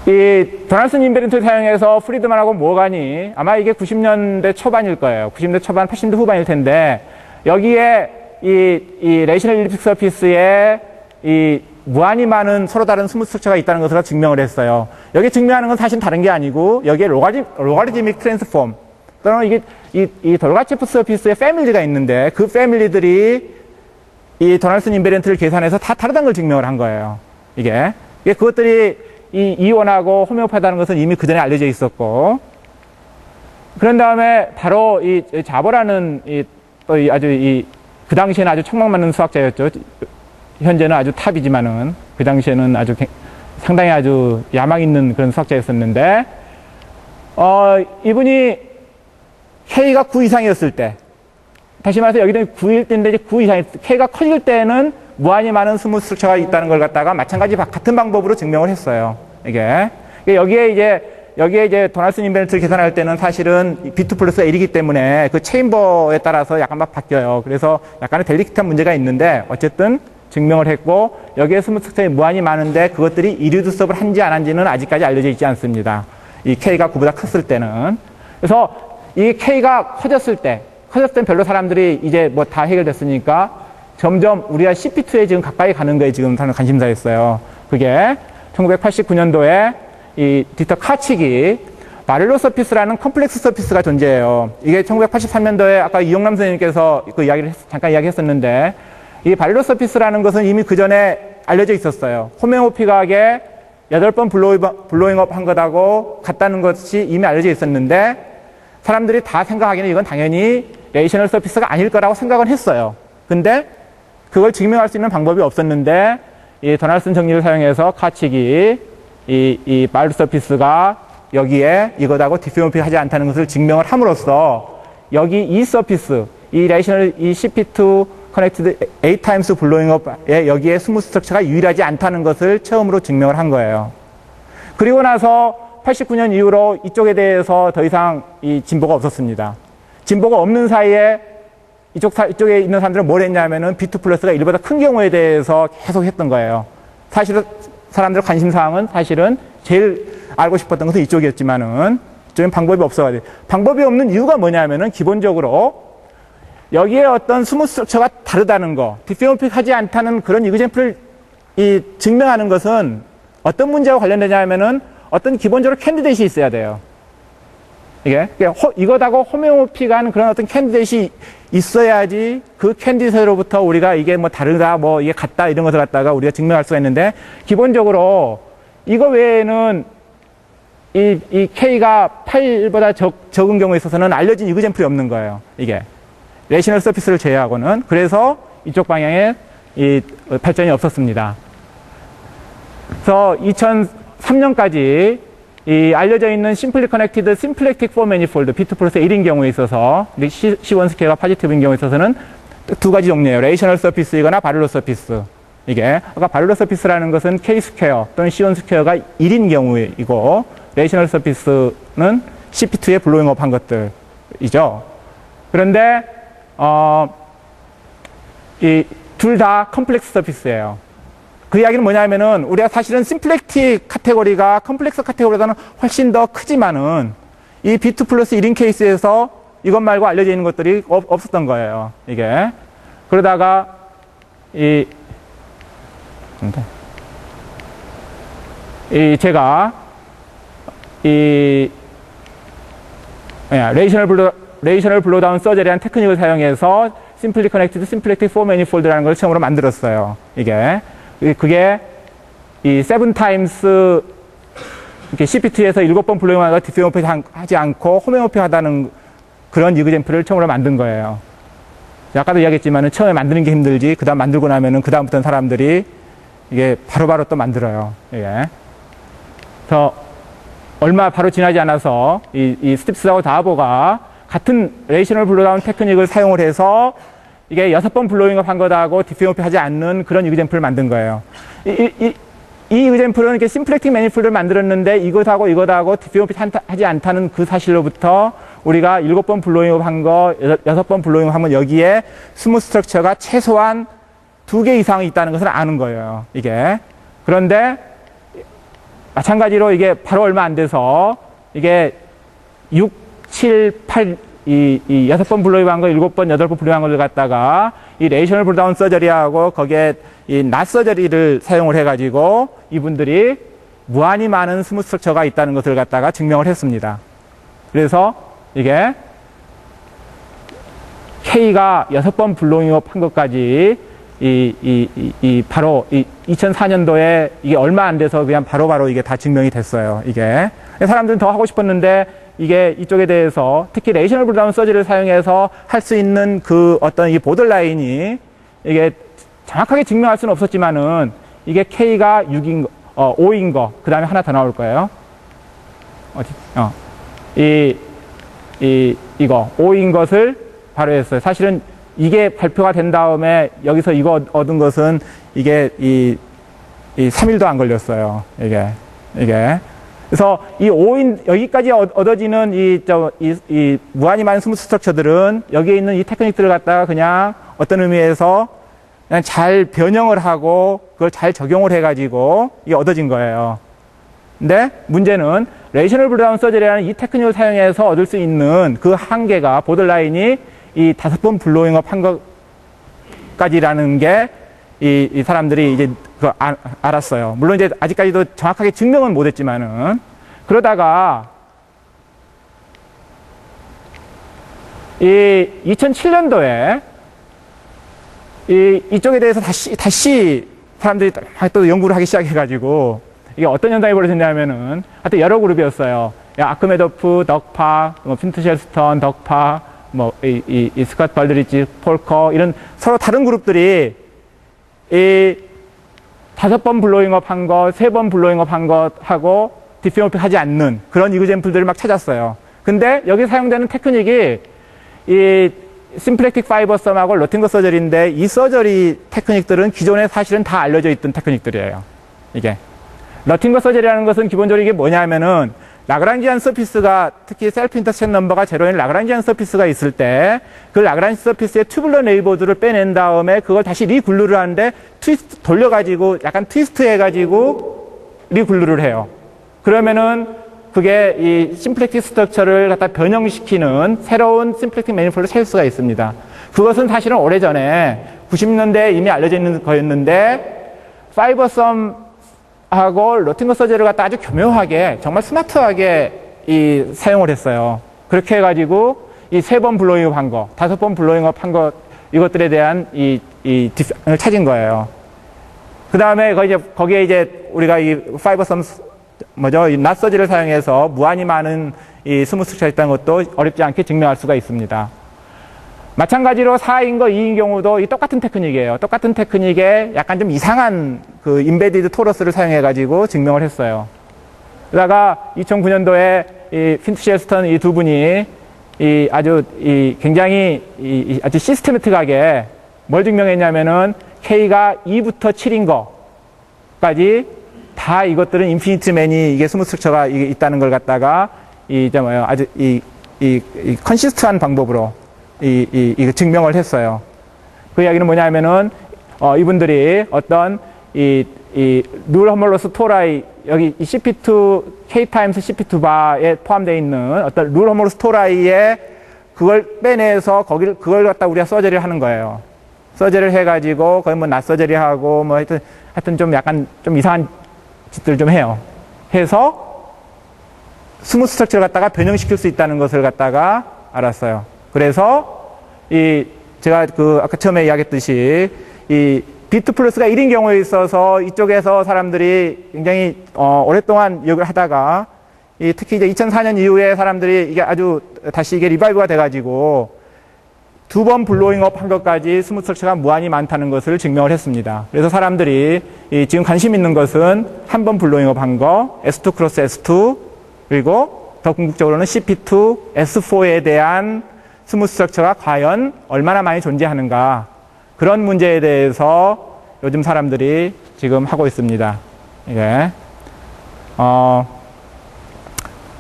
Speaker 2: 이 도널슨 인베런트를 사용해서 프리드만하고 모건이 아마 이게 90년대 초반일 거예요. 90년대 초반, 80년대 후반일 텐데 여기에 이 레이셔널 일리프틱 서피스에 이 무한히 많은 서로 다른 스무스 스트럭처가 있다는 것을 증명을 했어요. 여기 증명하는 건 사실 다른 게 아니고 여기에 로가리즘믹 트랜스폼 또는 이게 이 돌가체프 서피스의 패밀리가 있는데 그 패밀리들이 이 도널슨 인베런트를 계산해서 다 다르다는 걸 증명을 한 거예요. 이게 그것들이 이 이원하고 호메오파다는 것은 이미 그 전에 알려져 있었고, 그런 다음에 바로 이 자버라는 그 당시에는 아주 촉망맞는 수학자였죠. 현재는 아주 탑이지만은 그 당시에는 아주 상당히 아주 야망 있는 그런 수학자였었는데, 이분이 K가 9 이상이었을 때, 다시 말해서 여기는 9일 때인데 이제 9 이상이, K가 커질 때는 무한히 많은 스무스 스트럭처가 있다는 걸 갖다가 마찬가지 같은 방법으로 증명을 했어요. 이게. 여기에 이제 도널슨 인베런트를 계산할 때는 사실은 B2 플러스 L이기 때문에 그 체인버에 따라서 약간 막 바뀌어요. 그래서 약간의 델리케이트한 문제가 있는데 어쨌든 증명을 했고 여기에 스무스 스트럭처가 무한히 많은데 그것들이 이리듀서블 한지 안 한지는 아직까지 알려져 있지 않습니다. 이 K가 9보다 컸을 때는. 그래서 이 K가 커졌을 때는 별로 사람들이 이제 뭐 다 해결됐으니까 점점 우리가 CP2에 지금 가까이 가는 거에 지금 사는 관심사였어요. 그게 1989년도에 이 디터 카치기 바렐로 서피스라는 컴플렉스 서피스가 존재해요. 이게 1983년도에 아까 이용남 선생님께서 그 이야기를 잠깐 이야기했었는데 이 바렐로 서피스라는 것은 이미 그 전에 알려져 있었어요. 호메오픽하게 8번 블로잉업 한 것하고 같다는 것이 이미 알려져 있었는데 사람들이 다 생각하기에는 이건 당연히 레이셔널 서피스가 아닐 거라고 생각은 했어요. 근데 그걸 증명할 수 있는 방법이 없었는데 이 도널슨 정리를 사용해서 카치기 이 바렐로 서피스가 여기에 이것하고 디스페어모픽 하지 않다는 것을 증명을 함으로써 여기 이 서피스 이 레이셔널 이 CP2 커넥티드 8x 블로잉업에 여기에 스무스 스트럭처가 유일하지 않다는 것을 처음으로 증명을 한 거예요. 그리고 나서 89년 이후로 이쪽에 대해서 더 이상 이 진보가 없었습니다. 진보가 없는 사이에 이쪽에 있는 사람들은 뭘 했냐면은 B2 플러스가 1보다 큰 경우에 대해서 계속 했던 거예요. 사실은 사람들 관심사항은 사실은 제일 알고 싶었던 것은 이쪽이었지만은 이쪽엔 방법이 없어가지고 방법이 없는 이유가 뭐냐면은 기본적으로 여기에 어떤 스무스 스트럭처가 다르다는 거, 디스페어모픽 하지 않다는 그런 이그젠플을 증명하는 것은 어떤 문제와 관련되냐면은 어떤 기본적으로 캔디데이트이 있어야 돼요. 이것하고 호메오픽한 그런 어떤 캔디데이트이 있어야지 그 캔디데이트로부터 우리가 이게 뭐 다르다, 뭐 이게 같다 이런 것을 갖다가 우리가 증명할 수가 있는데 기본적으로 이거 외에는 이 K가 8보다 적은 경우에 있어서는 알려진 이그젠플이 없는 거예요. 이게. 레이셔널 서피스를 제외하고는. 그래서 이쪽 방향에 이 발전이 없었습니다. 그래서 2003년까지 이 알려져 있는 심플리 커넥티드 심플렉틱 포 매니폴드 B2 플러스 1인 경우에 있어서 C1 스퀘어가 포지티브인 경우에 있어서는 두 가지 종류예요. 레이셔널 서피스이거나 바렐로 서피스. 이게 아까 바렐로 서피스라는 것은 K 스퀘어 또는 C1 스퀘어가 1인 경우이고 레이셔널 서피스는 CP2에 블로잉업 한 것들이죠. 그런데 이 둘 다 컴플렉스 서피스예요. 그 이야기는 뭐냐면은 우리가 사실은 심플렉틱 카테고리가 컴플렉스 카테고리보다는 훨씬 더 크지만은 이 B2 플러스 1인 케이스에서 이것 말고 알려져 있는 것들이 없었던 거예요. 이게. 그러다가 제가 레이셔널 블로다운 서저리한 테크닉을 사용해서 심플리 커넥티드 심플렉틱 포 매니폴드라는 걸 처음으로 만들었어요. 그게 이 7x 이렇게 CP2에서 7번 블로잉하다가 디스페어모픽 하지 않고 호메오픽 하다는 그런 이그젠플을 처음으로 만든 거예요. 아까도 이야기했지만은 처음에 만드는 게 힘들지, 그 다음 만들고 나면은 그 다음부터는 사람들이 이게 바로바로 또 만들어요. 그래서 얼마 바로 지나지 않아서 이 스팁스하고 다보가 같은 레이셔널 블로다운 테크닉을 사용을 해서 이게 6번 블로잉업 한 것하고 디피오피 하지 않는 그런 이그젬플을 만든 거예요. 이 이그젬플은 이렇게 심플렉팅 매니폴드를 만들었는데 이것하고 디피오피 하지 않다는 그 사실로부터 우리가 7번 블로잉업 한 거, 6번 블로잉업 하면 여기에 스무스 스트럭처가 최소한 2개 이상 있다는 것을 아는 거예요. 이게. 그런데 마찬가지로 이게 바로 얼마 안 돼서 이게 6, 7, 8 이 6번 블로잉업 한 거, 7번, 8번 블로잉업 한 걸 갖다가 이 레이셔널 블로다운 서저리하고 거기에 이 낫 서저리를 사용을 해가지고 이분들이 무한히 많은 스무스 스트럭처가 있다는 것을 갖다가 증명을 했습니다. 그래서 이게 K가 6번 블로잉업 한 것까지 바로 2004년도에 이게 얼마 안 돼서 그냥 바로 이게 다 증명이 됐어요. 이게. 사람들은 더 하고 싶었는데 이게 이쪽에 대해서 특히 레이셔널 블로다운 서저리를 사용해서 할 수 있는 그 어떤 이 보더라인이 이게 정확하게 증명할 수는 없었지만은 이게 K가 5인 거, 그 다음에 하나 더 나올 거예요. 이거 5인 것을 발효했어요. 사실은 이게 발표가 된 다음에 여기서 이거 얻은 것은 이게 3일도 안 걸렸어요. 이게. 그래서 이 5인, 여기까지 얻어지는 이 무한히 많은 스무스 스트럭처들은 여기에 있는 이 테크닉들을 갖다가 그냥 어떤 의미에서 그냥 잘 변형을 하고 그걸 잘 적용을 해가지고 이게 얻어진 거예요. 근데 문제는 레이셔널 블로다운 서저리라는 이 테크닉을 사용해서 얻을 수 있는 그 한계가 보더라인이 이 5번 블로잉업 한 것까지라는 게 이 사람들이 이제 알았어요. 물론 이제 아직까지도 정확하게 증명은 못 했지만은 그러다가 이 2007년도에 이쪽에 대해서 다시 사람들이 또 연구를 하기 시작해가지고 이게 어떤 현상이 벌어졌냐면은 하여튼 여러 그룹이었어요. 아크메도프, 덕파, 핀트 쉘스턴, 덕파, 이 스캇 발드리치, 폴커 이런 서로 다른 그룹들이 이 5번 블로잉업 한 것, 3번 블로잉업 한 것하고 디피오피 하지 않는 그런 이그젬플들을 막 찾았어요. 근데 여기 사용되는 테크닉이 이 심플렉틱 파이버썸하고 러팅거 서저리인데 이 서저리 테크닉들은 기존에 사실은 다 알려져 있던 테크닉들이에요. 이게. 러팅거 서저리라는 것은 기본적으로 이게 뭐냐면은 라그란지안 서피스가 특히 셀프 인터섹션 넘버가 제로인 라그란지안 서피스가 있을 때 그 라그란지 서피스의 튜블러 네이버드를 빼낸 다음에 그걸 다시 리글루를 하는데 트위스트 돌려가지고 약간 트위스트 해가지고 리글루를 해요. 그러면은 그게 이 심플렉틱 스트럭처를 갖다 변형시키는 새로운 심플렉틱 매니폴드를 찾을 수가 있습니다. 그것은 사실은 오래전에 90년대에 이미 알려져 있는 거였는데 파이버썸 하고 러팅거 서저리를 갖다 아주 교묘하게 정말 스마트하게 사용을 했어요. 그렇게 해가지고 이 3번 블로잉업 한 거, 5번 블로잉업 한 거 이것들에 대한 디펜을 찾은 거예요. 그 다음에 거기에 이제 우리가 이 파이버썸 이 낫 서저리를 사용해서 무한히 많은 이 스무스 스트럭처가 있다는 것도 어렵지 않게 증명할 수가 있습니다. 마찬가지로 4인 거, 2인 경우도 이 똑같은 테크닉이에요. 똑같은 테크닉에 약간 좀 이상한 그 인베디드 토러스를 사용해가지고 증명을 했어요. 그러다가 2009년도에 이 핀트 쉘스턴 이 두 분이 아주 굉장히 아주 시스테매틱하게 뭘 증명했냐면은 K가 2부터 7인 거까지 다 이것들은 인피니트 맨이 이게 스무스 스트럭처가 있다는 걸 갖다가 아주 컨시스트한 방법으로 이거 증명을 했어요. 그 이야기는 뭐냐면은, 이분들이 어떤 룰 호몰러스 토라이, 여기 이 CP2, K 타임스 CP2 바에 포함되어 있는 어떤 룰 호몰러스 토라이에 그걸 빼내서 그걸 갖다 우리가 서저리를 하는 거예요. 서저리를 해가지고, 거기 낫 서저리 하고, 하여튼 좀 약간 좀 이상한 짓들 좀 해요. 해서 스무스 스트럭처를 갖다가 변형시킬 수 있다는 것을 갖다가 알았어요. 그래서 제가 아까 처음에 이야기했듯이 이 비트 플러스가 1인 경우에 있어서 이쪽에서 사람들이 굉장히 오랫동안 이걸 하다가 특히 이제 2004년 이후에 사람들이 이게 아주 다시 이게 리바이브가 돼가지고 2번 블로잉업 한 것까지 스무스 스트럭처가 무한히 많다는 것을 증명을 했습니다. 그래서 사람들이 지금 관심 있는 것은 한 번 블로잉업 한 거, S2 크로스 S2 그리고 더 궁극적으로는 CP2, S4에 대한 스무스 스트럭처가 과연 얼마나 많이 존재하는가. 그런 문제에 대해서 요즘 사람들이 지금 하고 있습니다. 이게,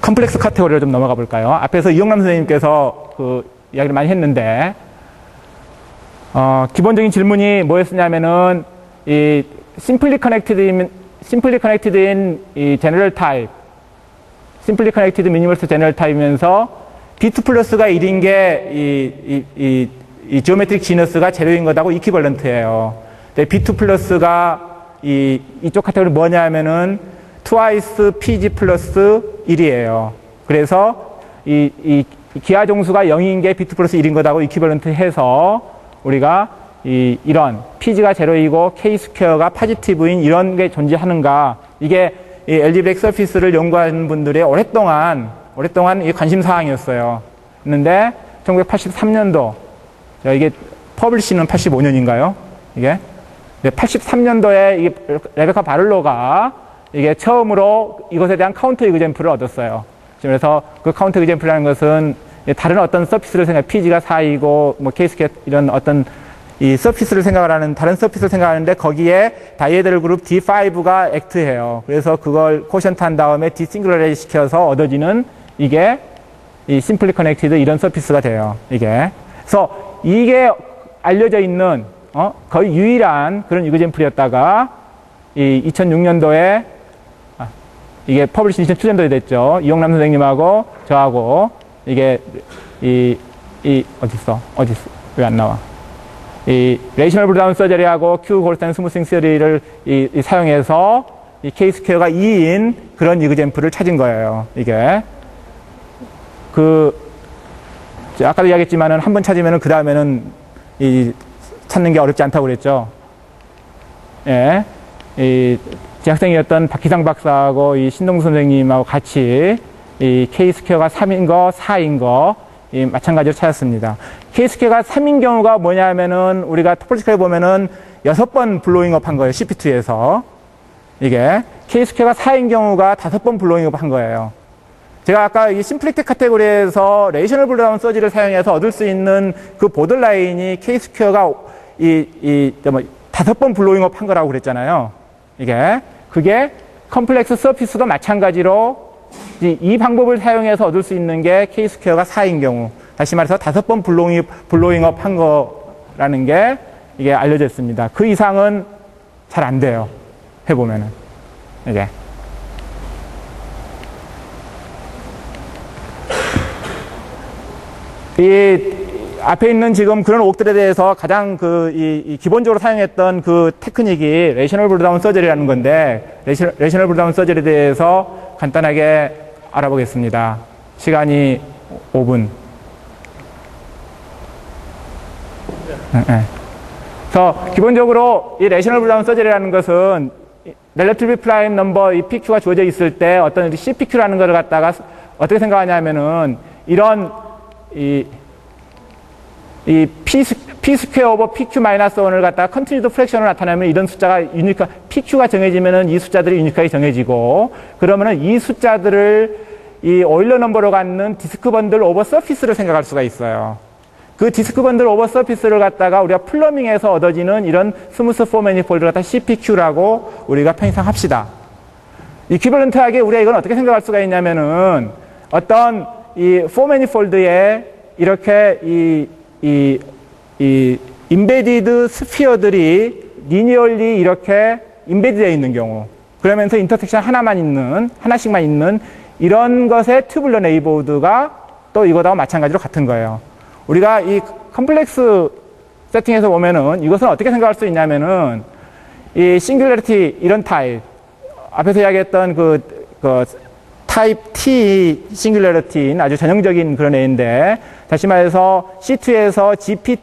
Speaker 2: 컴플렉스 카테고리로 좀 넘어가 볼까요? 앞에서 이용남 선생님께서 그 이야기를 많이 했는데, 기본적인 질문이 뭐였냐면은, 이 simply connected in 이 general type, simply connected minimalist general type이면서 B2 플러스가 1인 게 이 geometric genus가 제로인 것하고 이퀴벌런트예요. 근데 B2 플러스가 이쪽 카테고리 뭐냐면은 twice PG 플러스 1이에요. 그래서 이 기하 종수가 0인 게 B2 플러스 1인 것하고 이퀴벌런트 해서 우리가 이런 PG가 제로이고 K 스퀘어가 포지티브인 이런 게 존재하는가. 이게 이 엘지브레이크 서피스를 연구하는 분들의 오랫동안 이 관심 사항이었어요. 그런데 1983년도, 이게 퍼블리시는 85년인가요? 이게 83년도에 이 레베카 바를로가 이게 처음으로 이것에 대한 카운터 이그젬플을 얻었어요. 그래서 그 카운터 이그젬플이라는 것은 다른 어떤 서피스를 PG가 4이고 뭐 K 스퀘어 이런 어떤 이 서피스를 생각하는 다른 서피스를 생각하는데 거기에 다이에드럴 그룹 D5가 액트해요. 그래서 그걸 코션트 한 다음에 디싱글러라이즈 시켜서 얻어지는 이게 이 심플리 커넥티드 이런 서피스가 돼요. 이게. 그래서 이게 알려져 있는 거의 유일한 그런 이그젬플이었다가 이 2006년도에 이게 퍼블리시 2007년도에 됐죠. 이용남 선생님하고 저하고 이게 어딨어? 왜 안 나와? 이 레이셔널 브루다운 서저리하고 큐 골스타인 스무싱 서저리를 사용해서 이 K 스퀘어가 2인 그런 이그젬플을 찾은 거예요. 이게 아까도 이야기했지만은 한 번 찾으면은 그 다음에는 찾는 게 어렵지 않다고 그랬죠. 예, 제 학생이었던 박희상 박사하고 이 신동수 선생님하고 같이 이 K 스퀘어가 3인 거, 4인 거 마찬가지로 찾았습니다. K-스퀘어가 3인 경우가 뭐냐면은 우리가 토폴로지컬에 보면은 6번 블로잉업 한 거예요. CP2에서. 이게 K-스퀘어가 4인 경우가 5번 블로잉업 한 거예요. 제가 아까 이 심플렉트 카테고리에서 레이셔널 브루다운 서지를 사용해서 얻을 수 있는 그 보더라인이 K-스퀘어가 5번 블로잉업 한 거라고 그랬잖아요. 그게 컴플렉스 서피스도 마찬가지로 이 방법을 사용해서 얻을 수 있는 게 K-스퀘어가 4인 경우, 다시 말해서 5번 블로잉업 한 거라는 게 이게 알려져 있습니다. 그 이상은 잘 안 돼요. 해보면은. 이게. 이 앞에 있는 지금 그런 옥들에 대해서 가장 기본적으로 사용했던 그 테크닉이 레이셔널 브루다운 서저리라는 건데, 레이셔널 브루다운 서저리에 대해서 간단하게 알아보겠습니다. 시간이 5분. 그래서 기본적으로 이 레이셔널 브루다운 서저리라는 것은 렐러티브 프라임 넘버 이 PQ가 주어져 있을 때 어떤 CPQ라는 것을 갖다가 어떻게 생각하냐면은 이런 이 P 스퀘어 오버 PQ 마이너스 1을 갖다가 컨티뉴드 프랙션으로 나타내면 이런 숫자가 PQ가 정해지면은 이 숫자들이 유니크하게 정해지고, 그러면은 이 숫자들을 이 오일러 넘버로 갖는 디스크 번들 오버 서피스를 생각할 수가 있어요. 그 디스크 번들 오버 서피스를 갖다가 우리가 플러밍해서 얻어지는 이런 스무스 포 매니폴드를 갖다 CPQ라고 우리가 편상합시다. 이퀴벌런트하게 우리가 이건 어떻게 생각할 수가 있냐면은 어떤 이 포 매니폴드에 이렇게 이 인베디드 스피어들이 리니얼리 이렇게 인베디되어 있는 경우, 그러면서 인터섹션 하나씩만 있는 이런 것의 튜블러 네이버후드가 또 이거하고 마찬가지로 같은 거예요. 우리가 이 컴플렉스 세팅에서 보면은 이것은 어떻게 생각할 수 있냐면은 이 싱귤러리티 이런 타입, 앞에서 이야기했던 그 타입 T 싱귤러리티인 아주 전형적인 그런 애인데, 다시 말해서 C2에서 GP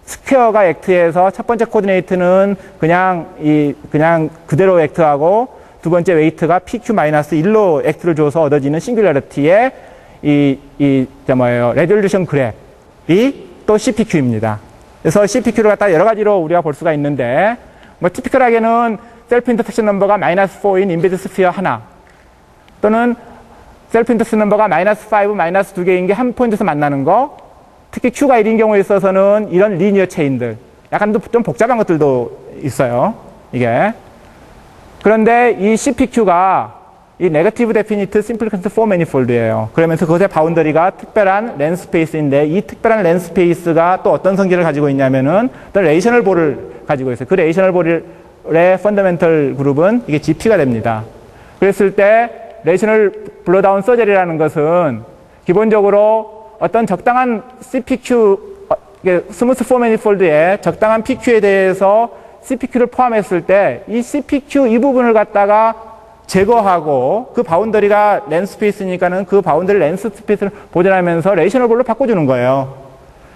Speaker 2: 스퀘어가 액트해서 첫 번째 코디네이트는 그냥 그대로 액트하고 두 번째 웨이트가 PQ-1로 액트를 줘서 얻어지는 싱귤러리티의 레졸루션 그래프이 또 CPQ입니다. 그래서 CPQ를 갖다 여러 가지로 우리가 볼 수가 있는데, 뭐 티피컬하게는 셀프 인터섹션 넘버가 -4인 인베드 스피어 하나, 또는 셀프 인터섹션 넘버가 -5, -2개인 게 한 포인트에서 만나는 거, 특히 Q가 1인 경우에 있어서는 이런 리니어 체인들, 약간 좀 복잡한 것들도 있어요. 이게. 그런데 이 CPQ가 이 네거티브 데피니트 심플리컨트 4 매니폴드예요. 그러면서 그것의 바운더리가 특별한 렌 스페이스인데 이 특별한 렌 스페이스가 또 어떤 성질을 가지고 있냐면은 어떤 레이셔널 볼을 가지고 있어요. 그 레이셔널 볼의 펀더멘털 그룹은 이게 GP가 됩니다. 그랬을 때 레이셔널 블로다운 서저리라는 것은 기본적으로 어떤 적당한 CPQ, 스무스 4 매니폴드의 적당한 PQ에 대해서 CPQ를 포함했을 때 이 CPQ 이 부분을 갖다가 제거하고 그 바운더리가 렌 스페이스니까는 그 바운더리 렌 스페이스를 보존하면서 레이셔널 볼로 바꿔주는 거예요.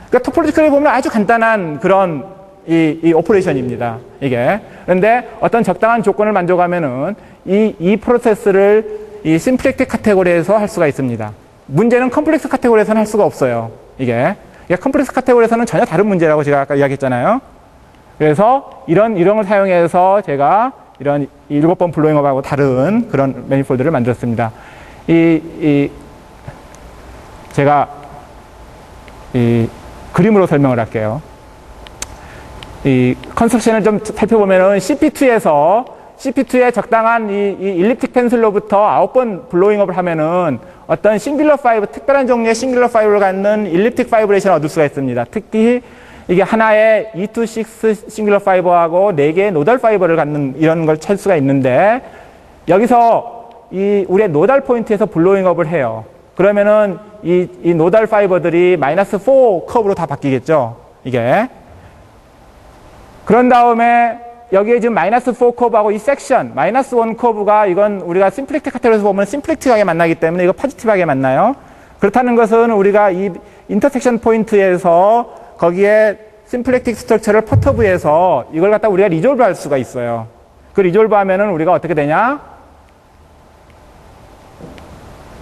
Speaker 2: 그러니까 토폴로지컬리 보면 아주 간단한 그런 이 오퍼레이션입니다. 이게. 그런데 어떤 적당한 조건을 만족하면은 이 프로세스를 이 심플렉틱 카테고리에서 할 수가 있습니다. 문제는 컴플렉스 카테고리에서는 할 수가 없어요. 이게 컴플렉스 카테고리에서는 전혀 다른 문제라고 제가 아까 이야기했잖아요. 그래서 이런 걸 사용해서 제가 이런 7번 블로잉업하고 다른 그런 매니폴드를 만들었습니다. 제가 이 그림으로 설명을 할게요. 이 컨스트럭션을 좀 살펴보면은 CP2에 적당한 이 일립틱 펜슬로부터 9번 블로잉업을 하면은 어떤 싱귤러 파이브, 특별한 종류의 싱귤러 파이브를 갖는 일립틱 파이브레이션을 얻을 수가 있습니다. 특히 이게 하나의 2to6 싱귤러 파이버하고 4개의 노달 파이버를 갖는 이런 걸 찾을 수가 있는데 여기서 우리의 노달 포인트에서 블로잉업을 해요. 그러면은 이 노달 파이버들이 -4 커브로 다 바뀌겠죠. 이게. 그런 다음에 여기에 지금 -4 커브하고 이 섹션, -1 커브가 이건 우리가 심플렉틱 카테고리에서 보면 심플렉틱하게 만나기 때문에 이거 포지티브하게 만나요. 그렇다는 것은 우리가 이 인터섹션 포인트에서 거기에 심플렉틱 스트럭처를 퍼터브해서 이걸 갖다 우리가 리졸브 할 수가 있어요. 그 리졸브 하면은 우리가 어떻게 되냐?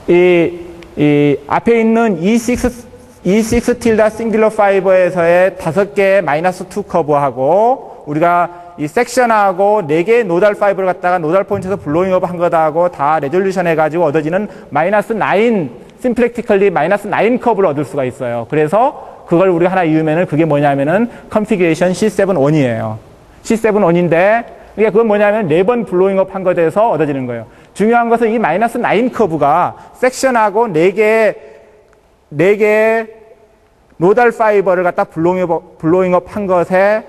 Speaker 2: 이 앞에 있는 E6 틸다 싱귤러 파이버에서의 5개의 -2 커브하고 우리가 이 섹션하고 4개의 노달 파이버를 갖다가 노달 포인트에서 블로잉업 한 거하고 다 레졸루션 해가지고 얻어지는 -9 심플렉티컬리 -9 커브를 얻을 수가 있어요. 그래서 그걸 우리가 하나 이으면은 그게 뭐냐면은 컨피규레이션 C7-1이에요. C7-1인데 이게 그건 뭐냐면 4번 블로잉업 한 것에 대해서 얻어지는 거예요. 중요한 것은 이 -9 커브가 섹션하고 4개의 노달 파이버를 갖다 블로잉업 한 것에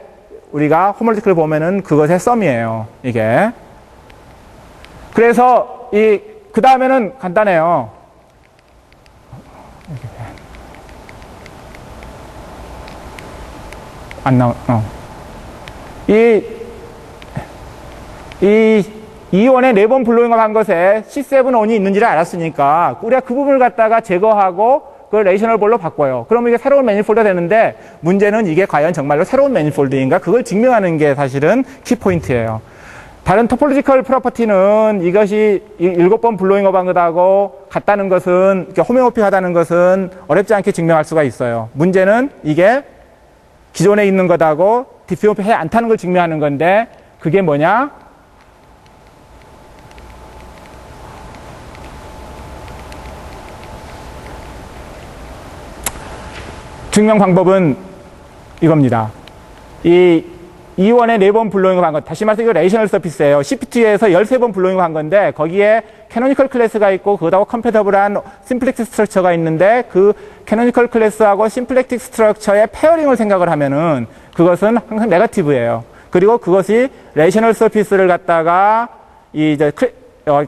Speaker 2: 우리가 호모로지컬을 보면은 그것의 썸이에요. 이게. 그래서 그 다음에는 간단해요. 안 나오, E1에 4번 블로잉업 한 것에 C7-1이 있는지를 알았으니까 우리가 그 부분을 갖다가 제거하고 그걸 레이셔널 볼로 바꿔요. 그러면 이게 새로운 매니폴드가 되는데 문제는 이게 과연 정말로 새로운 매니폴드인가? 그걸 증명하는 게 사실은 키포인트예요. 다른 토폴로지컬 프로퍼티는 이것이 7번 블로잉업 한 것하고 같다는 것은, 호메오피하다는 것은 어렵지 않게 증명할 수가 있어요. 문제는 이게 기존에 있는 것하고 디스호메오피 않다는 걸 증명하는 건데 그게 뭐냐? 증명 방법은 이겁니다. 이 E1에 4번 블로잉업 한 것, 다시 말해서 이거 레이셔널 서피스예요. CP2에서 13번 블로잉업 한 건데 거기에 캐노니컬 클래스가 있고 그것하고 컴패더블한 심플렉틱 스트럭처가 있는데 그 캐노니컬 클래스하고 심플렉틱 스트럭처의 페어링을 생각을 하면은 그것은 항상 네거티브예요. 그리고 그것이 레이셔널 서피스를 갖다가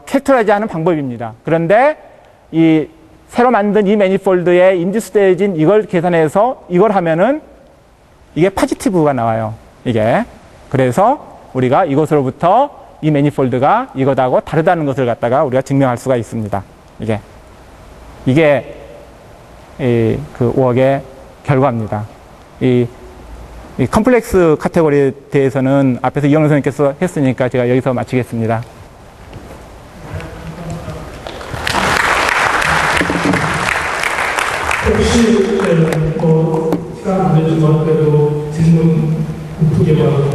Speaker 2: 캐릭터라이즈 하는 방법입니다. 그런데 이 새로 만든 이 매니폴드에 인듀스되어진 이걸 계산해서 이걸 하면은 이게 포지티브가 나와요. 이게. 그래서 우리가 이것으로부터 이 매니폴드가 이것하고 다르다는 것을 갖다가 우리가 증명할 수가 있습니다. 이게 그 5억의 결과입니다. 이 컴플렉스 카테고리에 대해서는 앞에서 이영훈 선생님께서 했으니까 제가 여기서 마치겠습니다.
Speaker 1: 혹시 시간 안 되지만 그래도 질문 두 개만